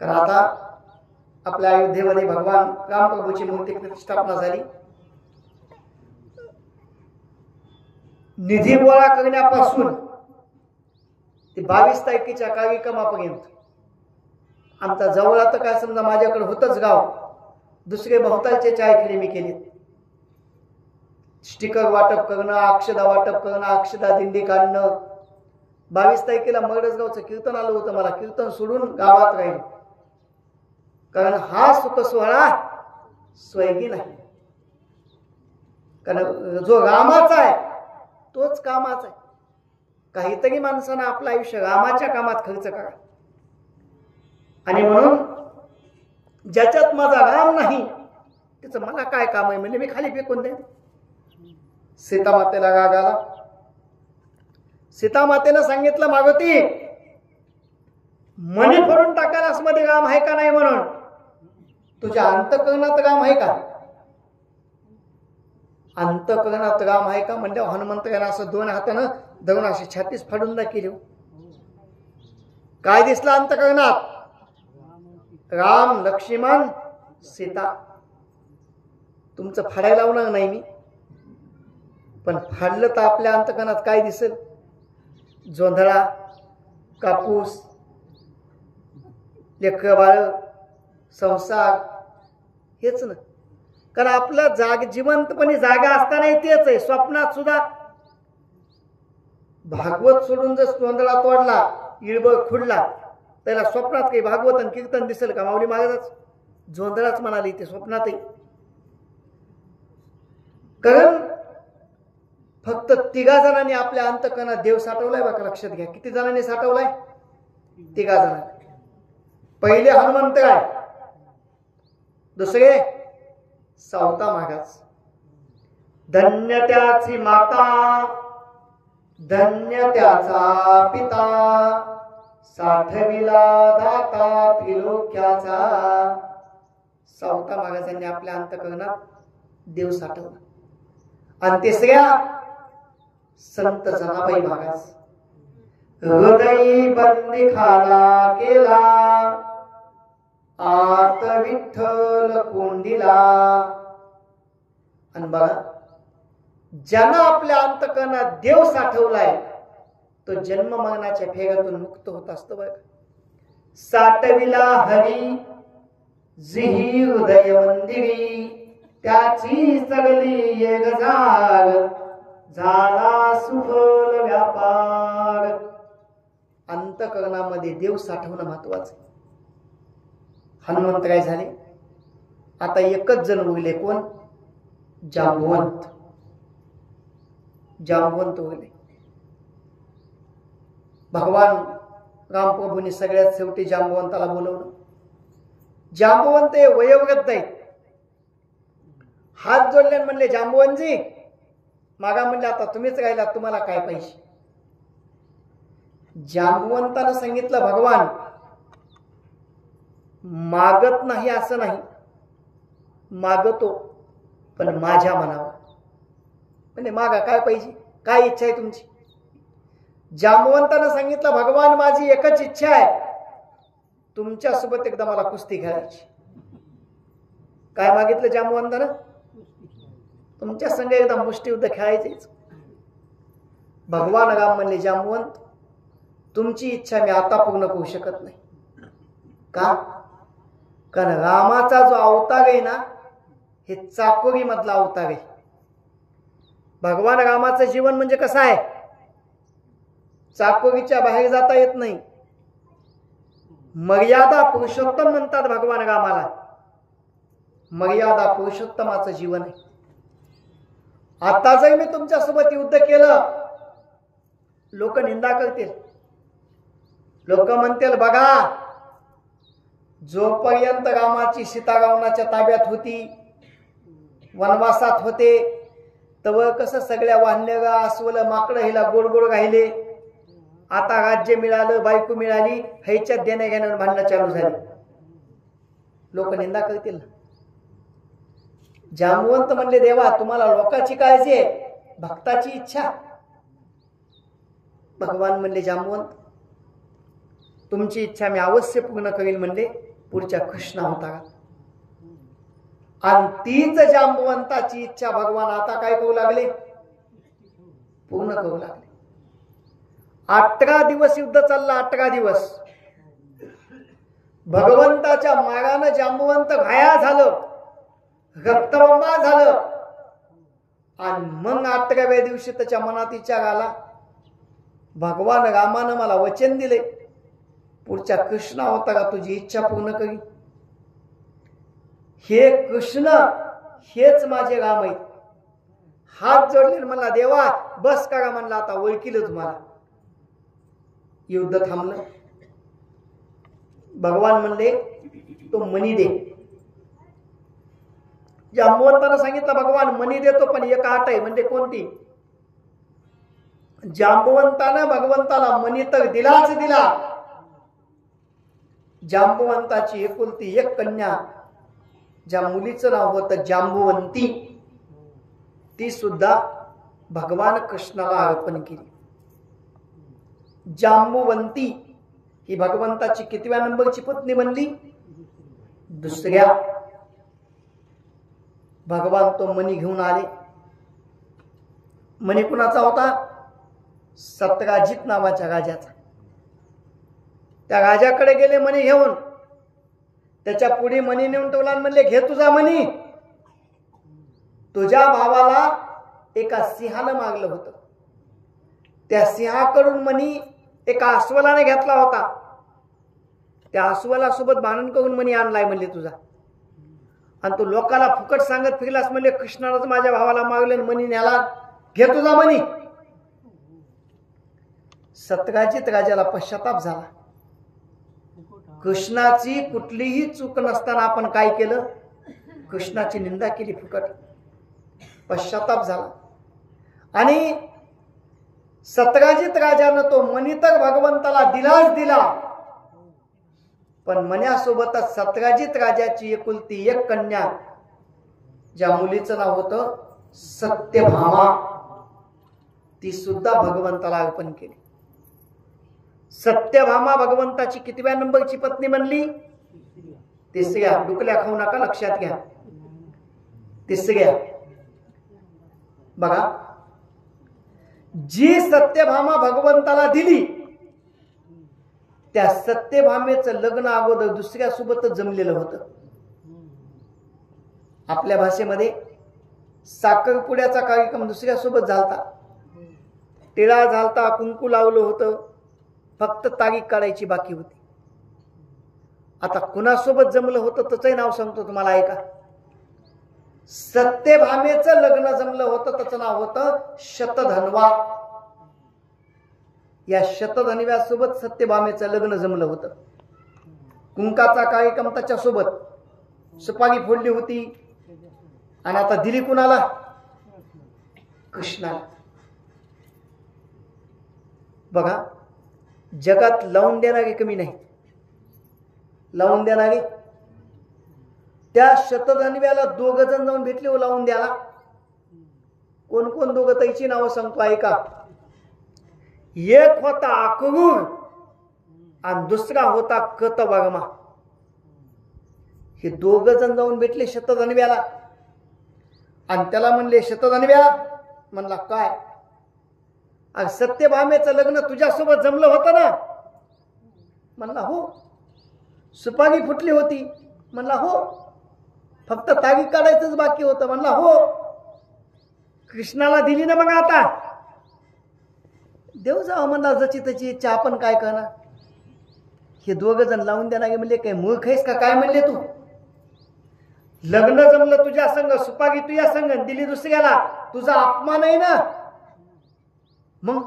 कारण आता आपल्या अयोध्येमध्ये भगवान रामप्रभूची मूर्ती प्रतिष्ठापना झाली. निधी गोळा करण्यापासून ते 22 तारखेच्या कार्यक्रमापर्यंत आमचा जवळ तर काय समजा माझ्याकडे होतच गाव, दुसरे बहुतांचे चायखेडे मी केले. स्टिकर वाटप करणं, अक्षदा वाटप करणं, अक्षदा दिंडी काढणं. 22 तारखेला मगडसगावचं कीर्तन आलं होतं, मला कीर्तन सोडून गावात राहील. कारण हा सुख सोहळा स्वैगी नाही. कारण जो रामाचा आहे तोच कामाचा आहे. काहीतरी माणसानं आपलं आयुष्य रामाच्या कामात खर्च करा. आणि म्हणून ज्याच्यात माझा राम नाही त्याचं मला काय काम आहे, म्हणजे मी खाली फेकून दे. सीतामातेला राग आला. सीतामातेनं सांगितलं, मागवती, मणी फोडून टाकायलास मध्ये राम आहे का नाही म्हणून. तुझ्या अंतःकरणात राम आहे का? अंतःकरणात राम आहे का म्हणजे हनुमंतानं असं 2 हातानं धरून अशी छातीस फाडून दाखवली. काय दिसलं अंतःकरणात? राम, लक्ष्मण, सीता. तुमचं फाडायला लावणार नाही मी, पण फाडलं तर आपल्या अंतःकरणात काय दिसेल? जोंधळा, कापूस, लेकरं बाळ, संसार, हेच ना. कारण आपलं जिवंतपणी जागा असताना तेच आहे. स्वप्नात सुद्धा भागवत सोडून जर जोंधळा तोडला, इळबळ खुडला, त्याला स्वप्नात काही भागवत आणि कीर्तन दिसेल का? माऊली महाराज जोंधळाच म्हणाली ते स्वप्नातही. कारण फक्त 3 जणांनी आपल्या अंतःकरणात देव साठवलाय. बघा लक्षात घ्या, किती जणांनी साठवलाय? 3 जणांनी. पहिले हनुमंत आहे, दुसरे सावता महाराज. धन्य त्याची माता, धन्य त्याचा पिता, साठविला दाता त्रिलोक्याचा. सावता महाराजांनी आपल्या अंतःकरणात देव साठवला. आणि तिसऱ्या संत जनाबाई महाराज, हृदयी बंदी खाला केला, आत विठ्ठल कोंडीला. आणि बघा, ज्यानं आपल्या अंतःकरणात देव साठवलाय तो जन्म मरणाच्या फेऱ्यातून मुक्त होत असतो. बघ, साठविला हरी जिही हृदय मंदिरी, त्याची सगळी येगजार, झाला सुफल व्यापार. अंतःकरणामध्ये देव साठवणं महत्वाचं. हनुमंत काय झाले? आता एकच जण उरले. कोण? जांबवंत. जांबवंत उरले. भगवान रामप्रभूंनी सगळ्यात शेवटी जांबवंताला बोलवलं. जांबवंत हे वयोवृद्ध आहेत. हात जोडले म्हणले, जांबवंतजी मागा. म्हणले, आता तुम्हीच राहिला, तुम्हाला काय पाहिजे? जांबवंतानं सांगितलं, भगवान मागत नाही असं नाही, मागतो पण माझ्या मनावर. म्हणजे मागा, काय पाहिजे, काय इच्छा आहे तुमची? जांबवंतानं सांगितलं, भगवान माझी एकच इच्छा आहे, तुमच्यासोबत एकदा मला कुस्ती खेळायची. काय मागितलं जांबवंतानं? तुमच्या संग एकदा मुष्टियुद्ध खेळायचेच. भगवान राम म्हणले, जांबवंत तुमची इच्छा मी आता पूर्ण करू शकत नाही. का? कारण रामाचा जो अवतार आहे ना, हे चाकोरी मधला अवतार आहे. भगवान रामाचं जीवन म्हणजे कसं आहे? चाकोरीच्या बाहेर जाता येत नाही. मर्यादा पुरुषोत्तम म्हणतात भगवान रामाला. मर्यादा पुरुषोत्तमाचं जीवन आहे. आता जर मी तुमच्यासोबत युद्ध केलं, लोक निंदा करतील. लोक म्हणतील बघा, जोपर्यंत रामाची सीता रावणाच्या ताब्यात होती, वनवासात होते, तव कसं सगळ्या वाहनेला अस्वल माकडं हिला गोड गोड राहिले. आता राज्य मिळालं, बायको मिळाली, ह्याच्यात देण्या घेण्यावर भांडणं चालू झाली. लोक निंदा करतील. जांबवंत म्हणले देवा, तुम्हाला लोकांची काळजी आहे, भक्ताची इच्छा. भगवान म्हणले जांबवंत, तुमची इच्छा मी अवश्य पूर्ण करेल. म्हणले पुढच्या कृष्ण अवतारात. आणि तीच जांबवंताची इच्छा भगवान आता काय करू लागले, पूर्ण करू लागले. 18 दिवस युद्ध चाललं. 18 दिवस भगवंताच्या मारानं जांबवंत घाया झालं, रक्तबंबाळ झालं. आणि मग 18व्या दिवशी त्याच्या मनात विचार आला, भगवान रामानं मला वचन दिले, पुढच्या कृष्ण अवतारात तुझी इच्छा पूर्ण करी. हे कृष्ण हेच माझे राम आहेत. हात जोडले मला देवा बस करा म्हणला, आता ओळखील तुम्हाला. युद्ध थांबलं. भगवान म्हणले तो मणी दे. जांबवंतानं सांगितलं भगवान मणी देतो, पण एक अट आहे. म्हणजे कोणती? जांबवंतानं भगवंताला मणी तर दिलाच दिला. जांबवंताची एकुलती एक कन्या, ज्या मुलीचं नाव होतं जांबवंती, ती सुद्धा भगवान कृष्णाला अर्पण केली. जांबवंती ही भगवंताची कितव्या नंबरची पत्नी बनली? दुसऱ्या. भगवान तो मणी घेऊन आले. मणी कुणाचा होता? सतराजित नावाच्या राजाचा. त्या राजाकडे गेले मणी घेऊन. त्याच्या पुढे मणी नेऊन ठेवला आणि म्हणले घे तुझा मणी. तुझ्या भावाला एका सिंहानं मागलं होतं. त्या सिंहाकडून मणी एका अस्वलाने घेतला होता. त्या अस्वलासोबत भांडण करून मणी आणलाय म्हणले तुझा. आणि तू लोकाला फुकट सांगत फिरलास म्हणले कृष्णालाच माझ्या भावाला मागले मणी न्याला, घे तुझा मणी. सतराजित राजाला पश्चाताप झाला. कृष्णाची कुठलीही चूक नसताना आपण काय केलं? कृष्णाची निंदा केली फुकट. पश्चाताप झाला. आणि सतराजित राजानं तो मणी तर भगवंताला दिलाच दिला, पण मण्यासोबतच सतराजित राजाची एकुलती एक कन्या, ज्या मुलीचं नाव होतं सत्यभामा, ती सुद्धा भगवंताला अर्पण केली. सत्यभामा भगवंताची कितव्या नंबरची पत्नी बनली? तिसऱ्या. डुकल्या खाऊ नका, लक्षात घ्या. तिसऱ्या. बघा, जी सत्यभामा भगवंताला दिली, त्या सत्यभामेचं लग्न अगोदर दुसऱ्या सोबतच जमलेलं होतं. आपल्या भाषेमध्ये साखरपुड्याचा कार्यक्रम दुसऱ्या सोबत झालता. टिळा झालता, कुंकू लावलं होतं, फक्त तारीख काढायची बाकी होती. आता कुणासोबत जमलं होतं त्याचंही नाव सांगतो तुम्हाला, ऐका. सत्यभामेचं लग्न जमलं होतं, त्याचं नाव होतं शतधन्वा. या शतधन्व्यासोबत सत्यभामेचं लग्न जमलं होतं. कुंकाचा कार्यक्रम त्याच्यासोबत, सुपारी फोडली होती. आणि आता दिली कुणाला? कृष्णाला. बघा, जगात लावून देणारे कमी नाही. लावून देणारे, त्या शतधन्व्याला 2 जण जाऊन भेटले हो लावून द्याला. कोण कोण दोघं? त्याची नावं सांगतो, ऐका. एक होता अक्रूर आणि दुसरा होता कृतवर्मा. हे 2 जण जाऊन भेटले शतधन्व्याला आणि त्याला म्हणले, शतधन्व्या म्हणला काय? आणि सत्यभामेचं लग्न तुझ्यासोबत जमलं होतं ना? म्हणला हो. सुपारी फुटली होती? म्हणला हो. फक्त तारीख काढायचंच बाकी होतं? म्हणला हो. कृष्णाला दिली ना मग आता? देव जावं म्हणला जची त्याची चहा पण काय करणार. हे दोघं जण लावून देणार गे म्हणले काय मूर्ख आहेस का काय म्हणले तू. लग्न जमलं तुझ्या संग, सुपागी तुझ्या संग, दिली दुसऱ्याला, तुझा अपमान आहे ना. मग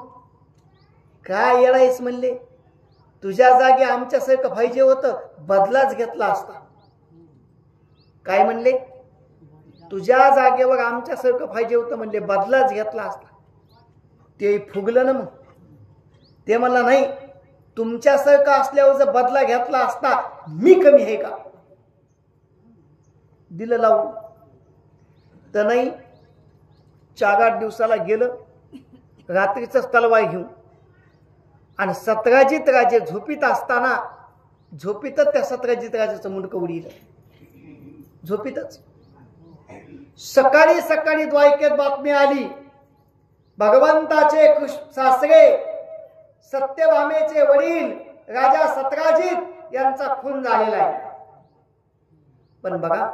काय येडायस म्हणले. तुझ्या जागी आमच्यासारखं पाहिजे होतं, बदलाच घेतला असता. काय म्हणले. तुझ्या जागेवर आमच्यासारखं पाहिजे होतं म्हणले, बदलाच घेतला असता. ते फुगलं ना. मग ते म्हणला नाही, तुमच्यासारखं असल्यावर जर बदला घेतला असता मी कमी आहे का. दिलं लावून. तर नाही, 4-8 दिवसाला गेलं रात्रीच तलवार घेऊन. आणि सतराजित राजे झोपीत असताना, झोपीतच त्या सतराजित राजाचं मुंडकं उडीलं. झोपीतच. सकाळी सकाळी द्वारकेत बातमी आली, भगवंताचे सासरे सत्यभामेचे वडील राजा सतराजित यांचा खून झालेला आहे. पण बघा,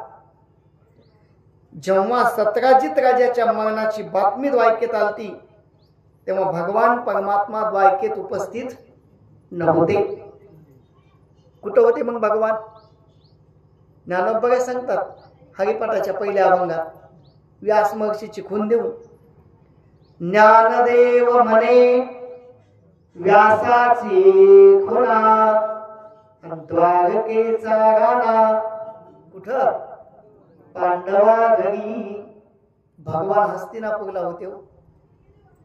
जेव्हा सतराजित राजाच्या मरणाची बातमी द्वारकेत आलती, तेव्हा भगवान परमात्मा द्वारकेत उपस्थित नव्हते. कुठं होते मग भगवान. ज्ञानोबा सांगतात हरिपाठाच्या पहिल्या अभंगात, व्यास महर्षीची खून देऊन, ज्ञानदेव म्हणे व्यासाची खुणा, द्वारकेचा राणा कुठं, पांडवा घरी. भगवान हस्तिनापूरला होते.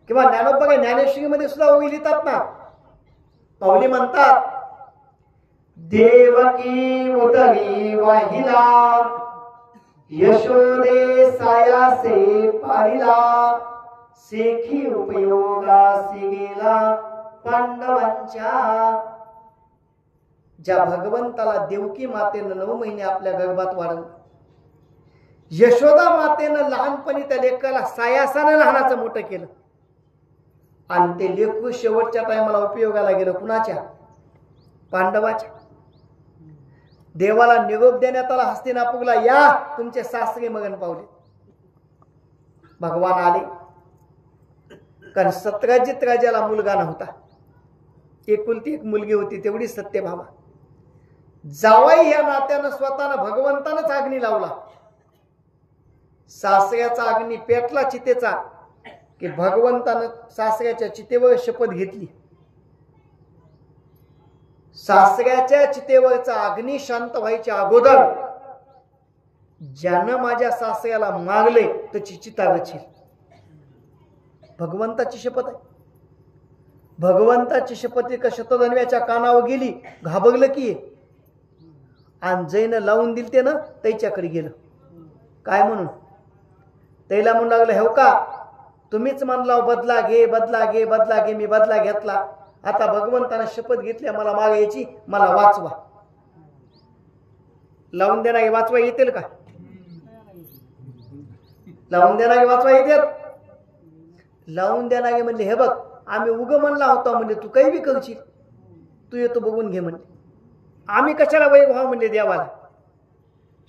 किंवा ज्ञानोबा ज्ञानेश्वरीमध्ये सुद्धा ओवी लिहितात ना. पावली म्हणतात, देवकी उतरी वाहिला, यशोदे सायासे पाहिला, सेखी उपयोगासी गेला पांडवांच्या. ज्या भगवंताला देवकी मातेनं 9 महिने आपल्या गर्भात वाढवलं, यशोदा मातेनं लहानपणी त्या लेकराला सायासानं लहानाचं मोठं केलं, आणि ते लेकरू शेवटच्या टायमाला उपयोगाला गेलं कुणाच्या, पांडवाच्या. देवाला निरोप देण्यात आला हस्तिनापूरला, या तुमचे सासरे मगन पावले. भगवान आले, कारण सतराजित राजाला मुलगा नव्हता, एकुलती एक मुलगी होती, तेवढी सत्यभामा. जावाई या नात्यानं स्वतःनं भगवंतानंच अग्नी लावला. सासऱ्याचा अग्नी पेटला चितेचा, की भगवंतानं सासऱ्याच्या चितेवर शपथ घेतली, सासऱ्याच्या चितेवरचा अग्नी शांत व्हायच्या अगोदर ज्यानं माझ्या सासऱ्याला मारले त्याची चिता रचेल. भगवंताची शपथ आहे. भगवंताची शपथ एका शतधन्व्याच्या कानावर गेली, घाबरलं की, आणि जैन लावून दिल ते ना त्याच्याकडे गेलं. काय म्हणून, त्याला म्हणू लागलं, हे का तुम्हीच म्हणला बदला घे बदला घे बदला घे, मी बदला घेतला, आता भगवंतानं शपथ घेतली मला मागायची, मला वाचवा. लावून देणारे वाचवा येतील का. लावून देणारे वाचवा येतात. लावून देणारे म्हणले, हे बघ आम्ही उग म्हणला होता म्हणजे तू काही बी करशील, तू येतो बघून घे म्हणले. आम्ही कशाला वैग व्हावं म्हणले देवाला.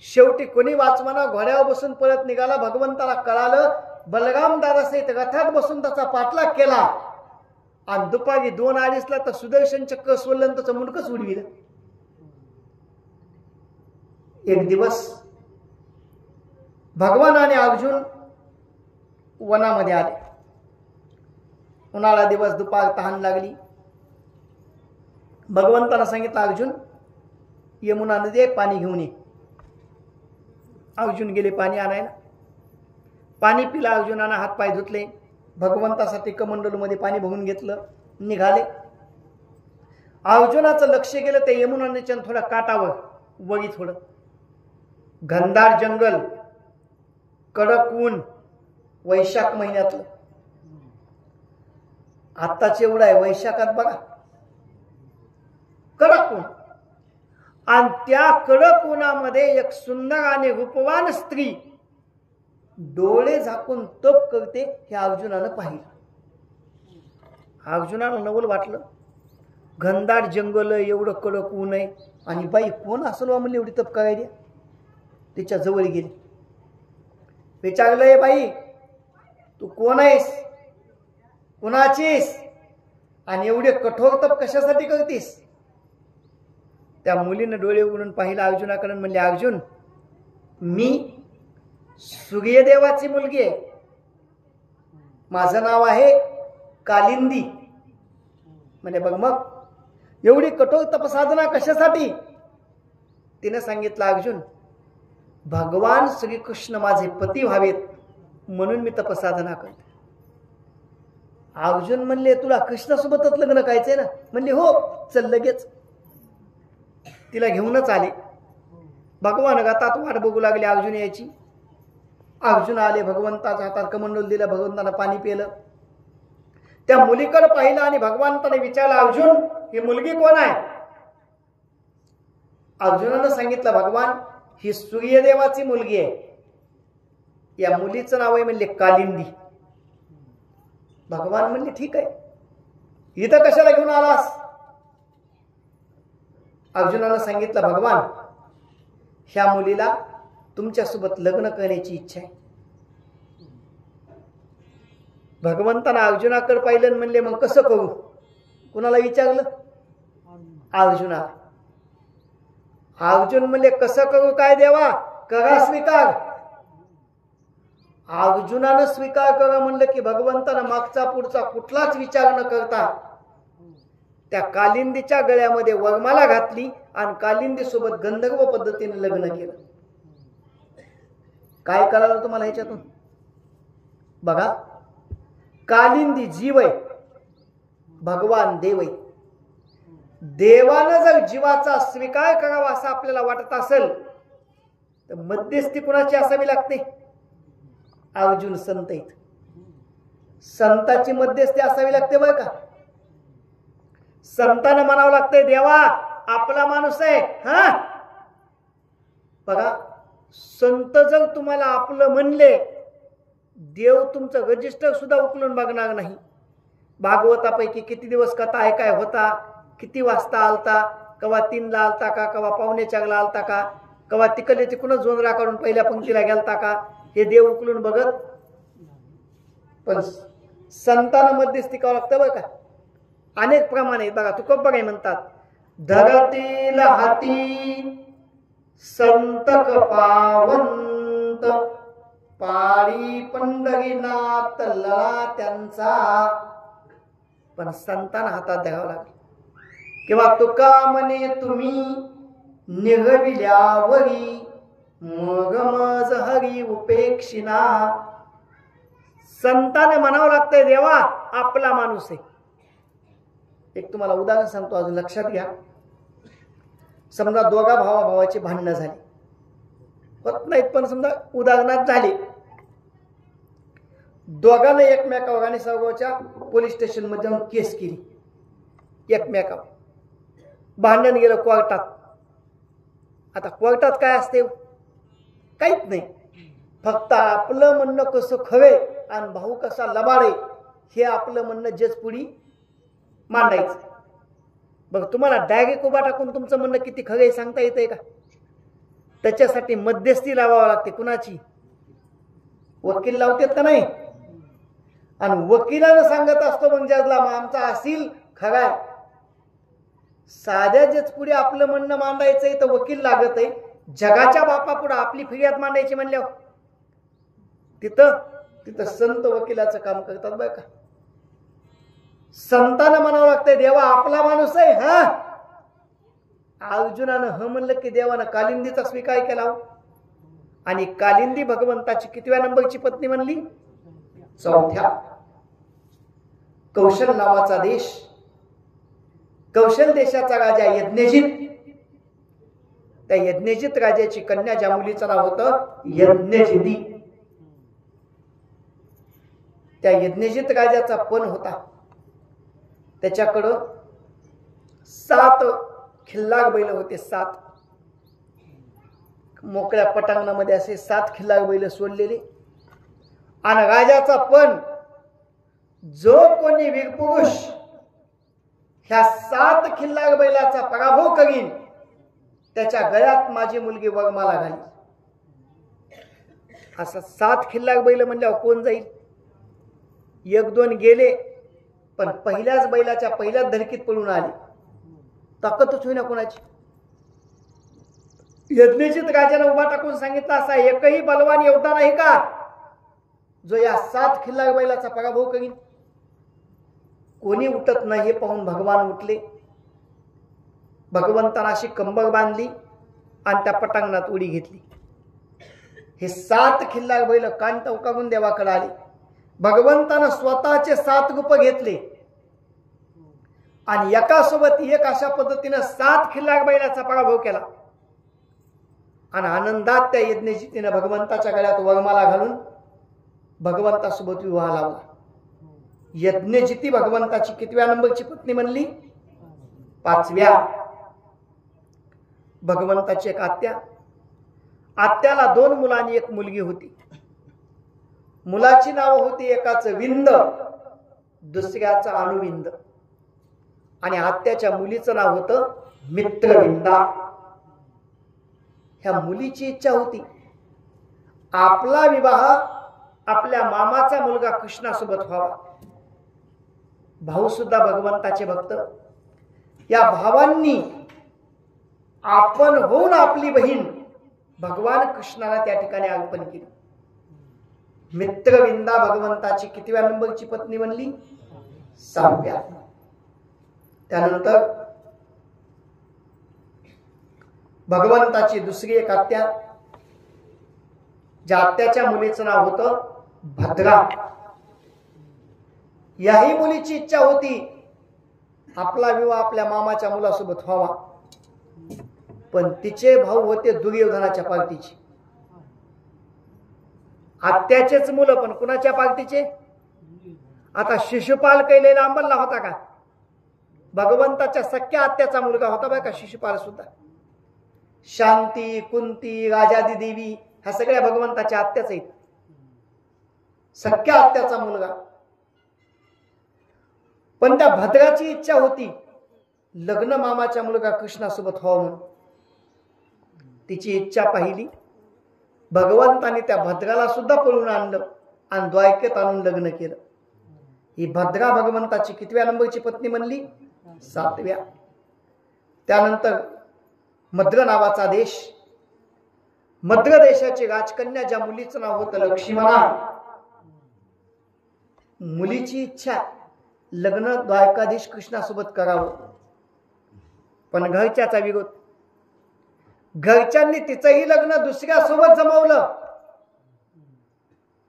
शेवटी कोणी वाचवाना घोड्यावर बसून परत निघाला. भगवंताला कळालं, बलराम दादासहित रथात बसून त्याचा पाठलाग केला, आणि दुपारी 2-2:30 तर सुदर्शन चक्र सोडलं, त्याचं मुंडकच उडविलं. एक दिवस भगवान आणि अर्जुन वनामध्ये आले. उन्हाळा दिवस, दुपार, तहान लागली. भगवंतानं सांगितलं, अर्जुन यमुना नदी पाणी घेऊन ये. अर्जुन गेले पाणी आणायला. पाणी पिलं अर्जुनानं, हात पाय धुतले, भगवंतासाठी कमंडलूमध्ये पाणी भरून घेतलं, निघाले. अर्जुनाचं लक्ष गेलं ते यमुना नदीच्या थोड्या काठावर, वळी थोडं घनदाट जंगल, कडक ऊन, वैशाख महिन्यातलं. आत्ताच एवढं आहे, वैशाखात बघा कडक ऊन. आणि त्या कडक उन्हामध्ये एक सुंदर आणि रूपवान स्त्री डोळे झाकून तप करते, हे अर्जुनानं पाहिलं. अर्जुनाला नवल वाटलं, घनदाट जंगल, एवढं कडक ऊन आहे, आणि बाई कोण असेल म्हणले एवढी तप करायला. तिच्या जवळ गेली, विचारलंय, बाई तू कोण आहेस, कुणाचीस. आणि एवढे कठोर तप कशासाठी करतीस? त्या मुलीनं डोळे उघडून पाहिलं अर्जुनाकडे, म्हणले अर्जुन मी सूर्यदेवाची मुलगी आहे, माझं नाव आहे कालिंदी. म्हणजे बघ मग एवढी कठोर तपसाधना कशासाठी? तिने सांगितलं अर्जुन भगवान श्रीकृष्ण माझे पती व्हावेत म्हणून मी तपसाधना करते. अर्जुन म्हणले तुला कृष्णासोबतच लग्न करायचंय ना? म्हणले हो, चल लगेच. तिला घेऊनच आले. भगवान गातात वाट बघू लागले अर्जुन यायची. अर्जुन आले, भगवंताच्या हातात कमंडल दिलं, भगवंतानं पाणी पिलं. त्या मुलीकडे पाहिलं आणि भगवंताने विचारलं अर्जुन ही मुलगी कोण आहे? अर्जुनानं सांगितलं भगवान ही सूर्यदेवाची मुलगी आहे, या मुलीचं नाव आहे म्हणले कालिंदी. भगवान म्हणले ठीक आहे, इथं कशाला घेऊन आलास? अर्जुनानं सांगितलं भगवान ह्या मुलीला तुमच्यासोबत लग्न करण्याची इच्छा आहे. भगवंतानं अर्जुनाकडे पाहिलं म्हणले मग कसं करू? कुणाला विचारलं? अर्जुना. अर्जुन म्हणले कसं करू काय देवा? करा स्वीकार. अर्जुनानं स्वीकार करा म्हणलं की भगवंतानं मागचा पुढचा कुठलाच विचार न करता त्या कालिंदीच्या गळ्यामध्ये वरमाला घातली आणि कालिंदी सोबत गंधर्व पद्धतीने लग्न केलं. काय कळालं तुम्हाला ह्याच्यातून? बघा, कालिंदी जीव आहे, भगवान देव आहे. देवानं जर जीवाचा स्वीकार करावा असं आपल्याला वाटत असेल तर मध्यस्थी कुणाची असावी लागते? अर्जुन संत आहेत, संताची मध्यस्थी असावी लागते बरं का. संतानं म्हणावं लागतंय देवा आपला माणूस आहे. हा बघा, संत जर तुम्हाला आपलं म्हणले, देव तुमचं रजिस्टर सुद्धा उकलून बघणार नाही. भागवतापैकी किती दिवस कथा ऐकाय होता, किती वाजता आलता, कवा 3ला आलता का, कवा 3:45ला आलता का, कवा तिकडले तिकडूनच जोंधळा काढून पहिल्या पंक्तीला गेलता का, हे देव उकलून बघत. पण संतांना मध्यस्थी करावं लागतं बरं का. अनेक प्रमाणे बघा, तुकोबराय म्हणतात धरतील हाती संतक पावंत, पाळी पंढरीनाथ लळा त्यांचा. पण संतांना हातात द्यावं लागेल. किंवा तुका म्हणे तुम्ही निघविल्यावरी मग मज हरी उपेक्षिना. संताने म्हणावं लागतंय देवा आपला माणूस आहे. एक तुम्हाला उदाहरण सांगतो, अजून लक्षात घ्या. समजा दोघा भावाभावाची भांडणं झाली, होत नाहीत पण समजा उदाहरणात झाली. दोघांना एकमेकावर आणि सर्वच्या पोलीस स्टेशन मध्ये जाऊन केस केली. एकमेकावर भांडण गेलं कोर्टात. आता कोर्टात काय असते? काहीच नाही, फक्त आपलं म्हणणं कसं खवे आणि भाऊ कसा लबाडे हे आपलं म्हणणं जज पुढी मांडायचं. बघ, तुम्हाला डायरेक्ट उभा टाकून तुमचं म्हणणं किती खरे सांगता येतंय का? त्याच्यासाठी मध्यस्थी लावावं लागते. कुणाची? वकील लावतात का नाही? आणि वकिलानं सांगत असतो मग जजला आमचा असील खरा. साध्या जज पुढे आपलं म्हणणं मांडायचंय तर वकील लागत आहे. जगाच्या बापा पुढे आपली फिर्याद मांडायची म्हणल्यावर तिथं संत वकिलाचं काम करतात बरं का. संतानं म्हणावं लागतंय देवा आपला माणूस आहे. हा अर्जुनानं ह म्हणलं की देवानं कालिंदीचा स्वीकार केला. आणि कालिंदी भगवंताची कितव्या नंबरची पत्नी म्हणली? 4थ्या. कौशल नावाचा देश, कौशल देशाचा राजा यज्ञजित, त्या यज्ञजित राजाची कन्या ज्या मुलीचं नाव होतं यज्ञजिती. त्या यज्ञजित राजाचा पण होता. त्याच्याकडं 7 खिल्लार बैल होते. 7 मोकळ्या पटांगणामध्ये असे 7 खिल्लार बैल सोडलेले. आणि राजाचा पण जो कोणी वीरपुरुष ह्या 7 खिल्लार बैलाचा पराभव करीन त्याच्या गळ्यात माझी मुलगी वरमाला घाली. असा 7 खिल्लार बैल म्हणल्यावर कोण जाईल? 1-2 गेले पण पहिल्याच बैलाच्या पहिल्याच धडकीत पळून आली. ताकदच होईना कोणाची. यज्ञजित राजाने उभा टाकून सांगितलं, असा एकही बलवान योद्धा नाही का जो या 7 खिल्लार बैलाचा पराभव करीन? कोणी उठत नाही. हे पाहून भगवान उठले. भगवंतांना अशी कंबर बांधली आणि त्या पटांगणात उडी घेतली. हे 7 खिल्लार बैल कान टवकावून देवाकडे आले. भगवंतानं स्वतःचे 7 रूप घेतले आणि एकासोबत एक अशा पद्धतीने 7 खिल्लार बैलाचा पराभव केला. आणि आनंदात त्या यज्ञजितीने भगवंताच्या गळ्यात वरमाला घालून भगवंतासोबत विवाह लावला. यज्ञजिती भगवंताची कितव्या नंबरची पत्नी म्हणली? 5व्या. भगवंताची एक आत्या. आत्याला 2 मुलांनी 1 मुलगी होती. मुलाची नाव होती, एकाचं विंद, दुसऱ्याचं अनुविंद. आणि आत्याच्या मुलीचं नाव होतं मित्रविंदा. ह्या मुलीची इच्छा होती आपला विवाह आपल्या मामाचा मुलगा कृष्णासोबत व्हावा. भाऊ सुद्धा भगवंताचे भक्त. या भावांनी आपण होऊन आपली बहीण भगवान कृष्णाला त्या ठिकाणी अर्पण केली. मित्रविंदा भगवंताची कितव्या नंबरची पत्नी म्हणली? 6व्या. त्यानंतर भगवंताची दुसरी एक आत्या, ज्या आत्याच्या मुलीचं नाव होतं भद्रा. याही मुलीची इच्छा होती आपला विवाह आपल्या मामाच्या मुलासोबत व्हावा. पण तिचे भाऊ होते दुर्योधनाच्या पार्टीचे. आत्याचेच मुलं, पण कुणाच्या पार्टीचे? आता शिशुपाल कैलेला अंबलला होता का? भगवंताच्या सख्या आत्याचा मुलगा होता बघा का शिशुपाल सुद्धा. शांती, कुंती, राजादी देवी ह्या सगळ्या भगवंताच्या आत्याच आहेत. सख्या आत्याचा मुलगा. पण त्या भद्राची इच्छा होती लग्न मामाच्या मुलगा कृष्णासोबत व्हावं म्हणून. तिची इच्छा पाहिली. भगवंताने त्या भद्राला सुद्धा पळून आणलं आणि द्वारकेत आणून लग्न केलं. ही भद्रा भगवंताची कितव्या नंबरची पत्नी म्हणली? 7व्या. त्यानंतर मद्र नावाचा देश. मद्र देशाची राजकन्या, ज्या मुलीचं नाव होतं लक्ष्मणा. मुलीची इच्छा लग्न द्वारकाधीश कृष्णासोबत करावं, पण घरच्याचा विरोध. घरच्यांनी तिचंही लग्न दुसऱ्यासोबत जमवलं.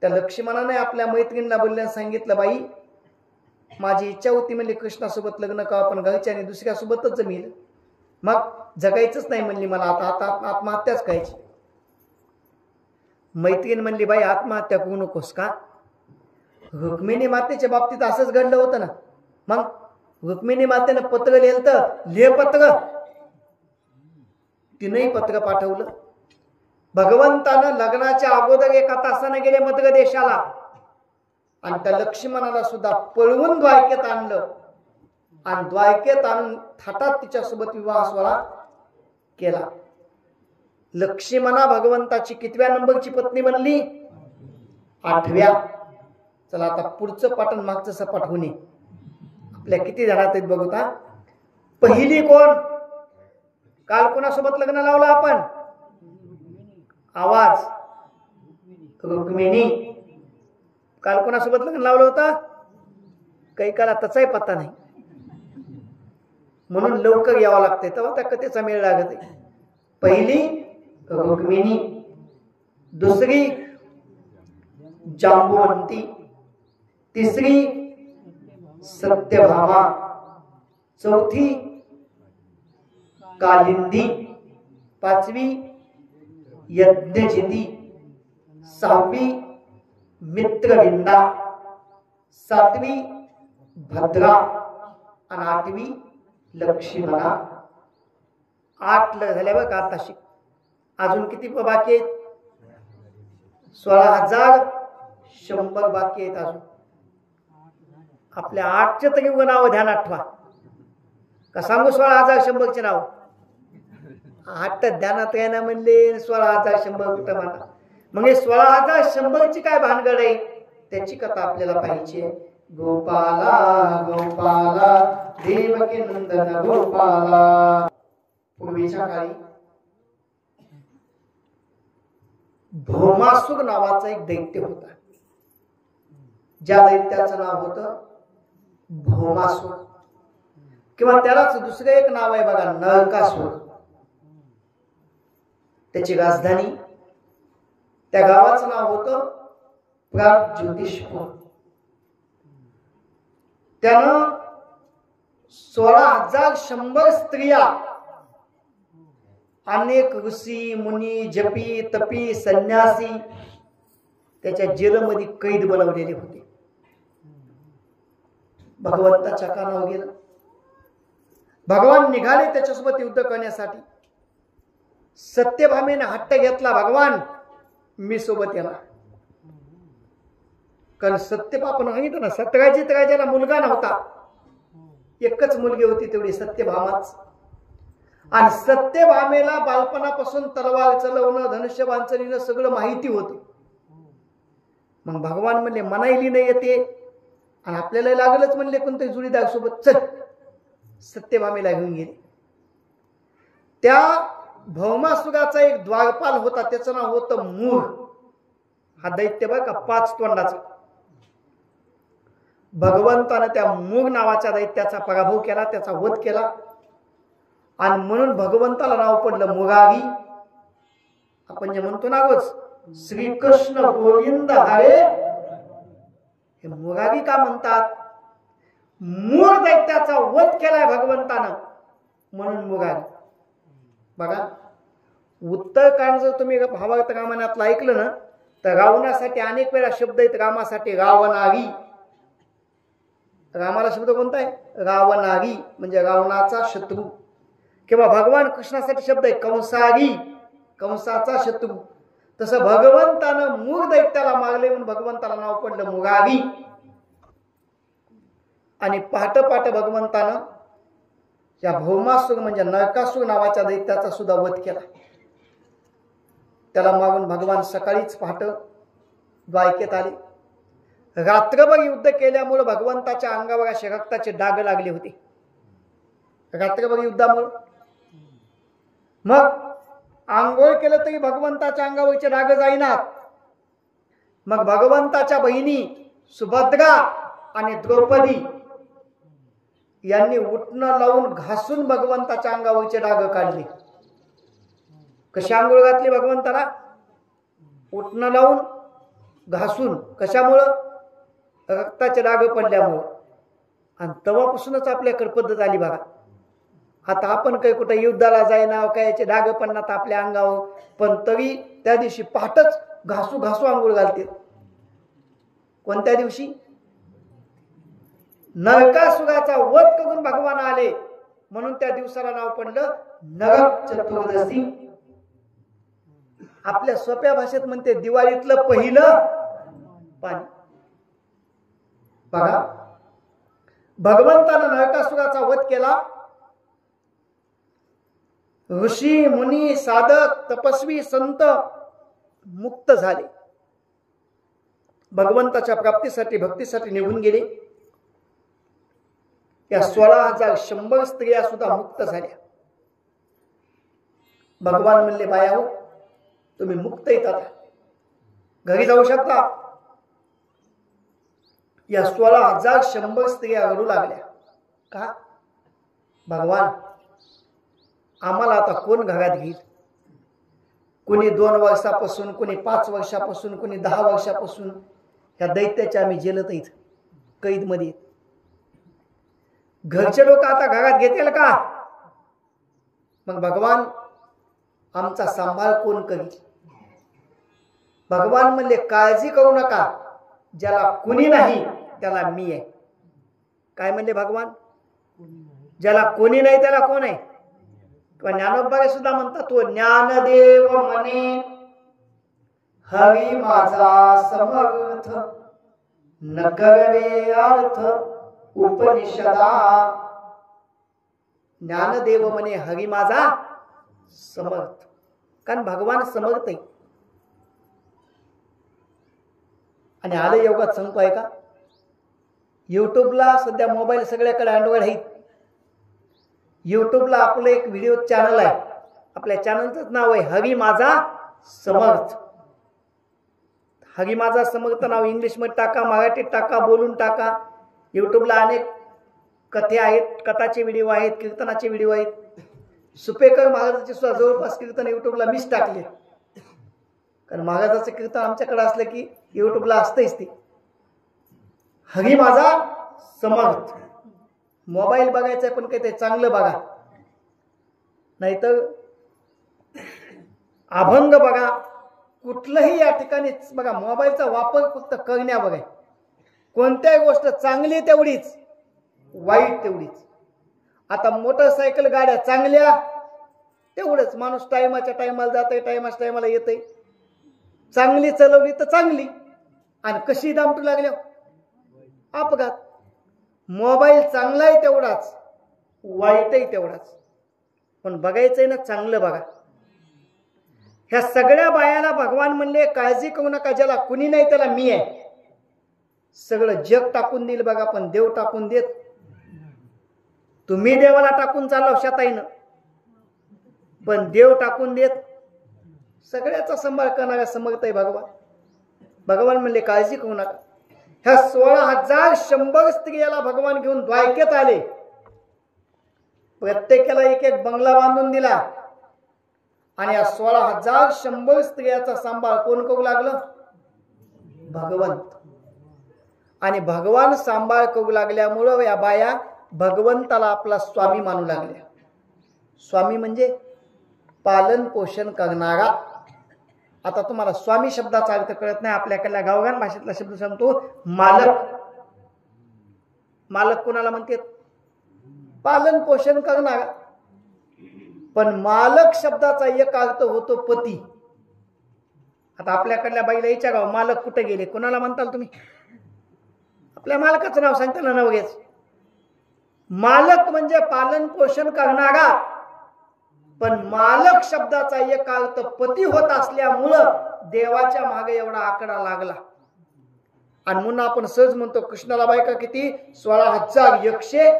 त्या लक्ष्मणाने आपल्या मैत्रिणींना बोलल्याने सांगितलं, बाई माझी इच्छा होती म्हणजे कृष्णासोबत लग्न करावं, पण घरच्यांनी दुसऱ्यासोबतच जमिलं. मग जगायचंच नाही म्हणली, मला आता आत्महत्याच करायची. मैत्रीण म्हणली, बाई आत्महत्या करू नकोस का? रुक्मिणी मातेच्या बाबतीत असंच घडलं होतं ना. मग रुक्मिणी मातेनं पत्र लिहिलं तर लिह पत्र. तिनंही पत्र पाठवलं. भगवंतानं लग्नाच्या अगोदर 1 तासाने गेले मद्र देशाला आणि त्या लक्ष्मणाला सुद्धा पळवून द्वारकेत आणलं आणि द्वारकेत आणून थाटात तिच्यासोबत विवाह सोहळा केला. लक्ष्मणा भगवंताची कितव्या नंबरची पत्नी बनली? 8व्या. चला आता पुढचं पाठन मागचं सपाट होणे आपल्या किती जणात आहेत बघूता. पहिली कोण? काल कोणासोबत लग्न लावलं आपण? आवाज. रुक्मिणी. काल कोणासोबत लग्न लावलं होतं? काही काल आताचाही पत्ता नाही, म्हणून लवकर यावं लागतंय तेव्हा त्या कथेचा मेळ लागत आहे. पहिली रुक्मिणी, दुसरी जांबुवंती, तिसरी सत्यभामा, चौथी कालिंदी, 5वी यज्ञजिती, 6वी मित्रविंदा, 7वी भद्रा आणि 8वी लक्ष्मणा. 8 झाल्या बघ आताशी. अजून किती बाकी आहेत? 16,100 बाकी आहेत अजून. आपल्या 8चे तरी नाव ध्यानात ठेवा का सांगू? 16,100चे नाव 8 ध्यानात येणं म्हणले 16,100 कुठं म्हणा. मग हे 16,100ची काय भानगड आहे त्याची कथा आपल्याला पाहिजे. गोपाला गोपाला देवकी नंदन गोपाला. पूर्वीच्या काळी भौमासुर नावाचा एक दैत्य होता. ज्या दैत्याचं नाव होतं भौमासुर, किंवा त्यालाच दुसरे एक नाव आहे बघा, नरकासुर. त्याची राजधानी, त्या गावाचं नाव होतं प्रागज्योतिषपूर. त्यानं 16,100 स्त्रिया, अनेक ऋषी मुनी जपी तपी संन्यासी त्याच्या जेलमध्ये कैद बनवलेले होते. भगवंताच्या कानावर गेलं. भगवान निघाले त्याच्यासोबत युद्ध करण्यासाठी. सत्यभामेने हट्ट घेतला, भगवान मी सोबत येणार. कारण सत्यभामा सांगितलं ना, सत्यराजित राजाला मुलगा नव्हता, एकच मुलगी होती तेवढी सत्यभामाच. आणि सत्यभामेला बालपणापासून तलवार चालवणं, धनुष्य बांधणीनं सगळं माहिती होतं. मग भगवान म्हणले मनाईली नाही येते आणि आपल्याला लागलच म्हणले कोणत्या जुडीदार सोबत, चल. सत्यभामेला घेऊन गेले. त्या भौमासुराचा एक द्वारपाल होता, त्याचं नाव होतं मूळ. हा दैत्य बघ का 5 तोंडाचा. भगवंतानं त्या मूळ नावाच्या दैत्याचा पराभव केला, त्याचा वध केला. आणि म्हणून भगवंताला नाव पडलं मुरारी. आपण जे म्हणतो ना रोज श्रीकृष्ण गोविंद हरे, हे मुरारी का म्हणतात? मूळ दैत्याचा वध केलाय भगवंतानं म्हणून मुरारी. बघा, उत्तरकांड जर तुम्ही भावार्थ रामायणातलं ऐकलं ना, तर रावणासाठी अनेक वेळा शब्द आहेत. रामासाठी रावणारी. रामाला शब्द कोणता आहे? रावणारी, म्हणजे रावणाचा शत्रू. किंवा भगवान कृष्णासाठी शब्द आहे कंसारी, कंसाचा शत्रू. तसं भगवंतानं मूळ दैत्याला मारले म्हणून भगवंताला नाव पडलं मुरारी. आणि पहाट भगवंतानं या भौमासुर म्हणजे नरकासुर नावाच्या दैत्याचा सुद्धा वध केला. त्याला मारून भगवान सकाळीच पहाट द्वारकेत आले. रात्रभर युद्ध केल्यामुळे भगवंताच्या अंगावर असे रक्ताचे डाग लागले होते, रात्रभर युद्धामुळे. मग आंघोळ केलं तरी भगवंताच्या अंगावरचे डाग जाईनात. मग भगवंताच्या बहिणी सुभद्रा आणि द्रौपदी यांनी उठणं लावून घासून भगवंताच्या अंगावरचे डाग काढले. कशी आंघोळ घातली भगवंताला? उठणं लावून घासून. कशामुळं? रक्ताचे डाग पडल्यामुळं. आणि तेव्हापासूनच आपल्याकडे पद्धत आली बघा. आता आपण काही कुठे युद्धाला जाईना, काय याचे डाग पडणार आपल्या अंगावर, पण तरी त्या दिवशी पहाटच घासू घासू आंघोळ घालते. कोणत्या दिवशी? नरकासुराचा वध करून भगवान आले म्हणून त्या दिवसाला नाव पडलं नरक चतुर्दशी. आपल्या सोप्या भाषेत म्हणते दिवाळीतलं पहिलं पाणी. बघा, भगवंतानं नरकासुराचा वध केला. ऋषी मुनी साधक तपस्वी संत मुक्त झाले, भगवंताच्या प्राप्तीसाठी भक्तीसाठी निघून गेले. या 16,100 स्त्रिया सुद्धा मुक्त झाल्या. भगवान म्हणले बाया हो, तुम्ही मुक्त येतात, घरी जाऊ शकता. या 16,100 स्त्रिया रडू लागल्या. का? भगवान आम्हाला आता कोण घरात घेईल? कोणी 2 वर्षापासून, कोणी 5 वर्षापासून, कोणी 10 वर्षापासून या दैत्याच्या आम्ही जेलत येत कैद मध्ये. घरचे लोक आता घरात घेतील का? मग भगवान आमचा सांभाळ कोण करील? भगवान म्हणले काळजी करू नका, ज्याला कुणी नाही त्याला मी आहे. काय म्हणले भगवान? ज्याला कोणी नाही त्याला कोण आहे? ज्ञानोबा सुद्धा म्हणतात, तो ज्ञानदेव म्हणे हरी माझा समर्थ, न करवे अर्थ उपनिषदा. ज्ञानदेव म्हणे हरी माझा समर्थ, कारण भगवान समर्थ आहे. आणि आलं योगात सांगतोय का? युट्यूबला सध्या मोबाईल सगळ्याकडे अँड्रॉइड आहेत. युट्यूबला आपलं एक व्हिडिओ चॅनल आहे. आपल्या चॅनलचं नाव आहे हरी माझा समर्थ. हरी माझा समर्थ नाव इंग्लिशमध्ये टाका, मराठीत टाका, बोलून टाका. युट्यूबला अनेक कथे आहेत, कथाचे व्हिडिओ आहेत, कीर्तनाचे व्हिडिओ आहेत. सुपेकर महाराजांचे सुद्धा जवळपास कीर्तन युट्यूबला मीच टाकले. कारण महाराजाचं कीर्तन आमच्याकडे असलं की युट्यूबला असतंच ते. हरी माझा समर्थ. मोबाईल बघायचा पण काही ते चांगलं बघा, नाहीतर अभंग बघा. कुठलंही या ठिकाणी बघा, मोबाईलचा वापर फक्त करण्यावर आहे. कोणत्याही गोष्ट चांगली तेवढीच, वाईट तेवढीच. आता मोटरसायकल गाड्या चांगल्या तेवढंच, माणूस टायमाच्या टायमाला जाते, टायमाच्या टायमाला येते. चांगली चालवली तर चांगली, आणि कशी दामटू लागल्या अपघात. मोबाईल चांगलाही तेवढाच, वाईटही तेवढाच, पण बघायचंय ना चांगलं बघा. ह्या सगळ्या बायाला भगवान म्हणले काळजी करू नका, ज्याला कुणी नाही त्याला मी आहे. सगळं जग टाकून देईल बघा, पण देव टाकून देत. तुम्ही देवाला टाकून चालव शताईनं, पण देव टाकून देत. सगळ्याचा सांभाळ करणारा समर्थ आहे भगवान. भगवान म्हणले काळजी करू नका. ह्या 16,100 स्त्रियाला भगवान घेऊन द्वारकेत आले. प्रत्येकाला एक एक बंगला बांधून दिला, आणि या 16,100 स्त्रियाचा सांभाळ कोण करू लागलं? भगवंत. आणि भगवान सांभाळ करू लागल्यामुळं या बाया भगवंताला आपला स्वामी मानू लागल्या. स्वामी म्हणजे पालन पोषण करणारा. आता तुम्हाला स्वामी शब्दाचा अर्थ कळत नाही. आपल्याकडल्या गावगान भाषेतला शब्द सांगतो, मालक. मालक कोणाला म्हणतात? पालन पोषण करणारा. पण मालक शब्दाचा एक अर्थ होतो पती. आता आपल्याकडल्या बाईला विचारा, मालक कुठे गेले, कोणाला म्हणताल तुम्ही? आपल्या मालकाचं नाव सांगता ना नवगेच. मालक म्हणजे पालन पोषण करणारा. पण मालक शब्दाचा एक अर्थ पती होत असल्यामुळं देवाच्या मागे एवढा आकडा लागला. आणि म्हणून आपण सहज म्हणतो कृष्णाला बायका किती? 16,100.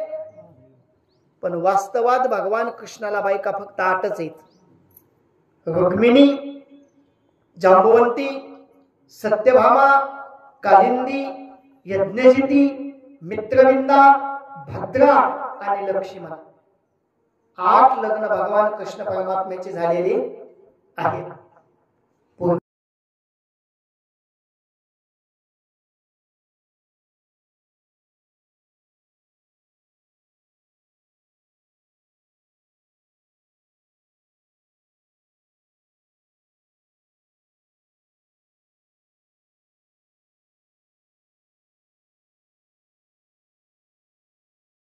पण वास्तवात भगवान कृष्णाला बायका फक्त 8च आहेत. रुक्मिणी, जांबवंती, सत्यभामा, कालिंदी, यज्ञजिती, मित्रविंदा, भद्रा आणि लक्ष्मण. 8 लग्न भगवान कृष्ण परमात्म्याचे झालेले आहेत.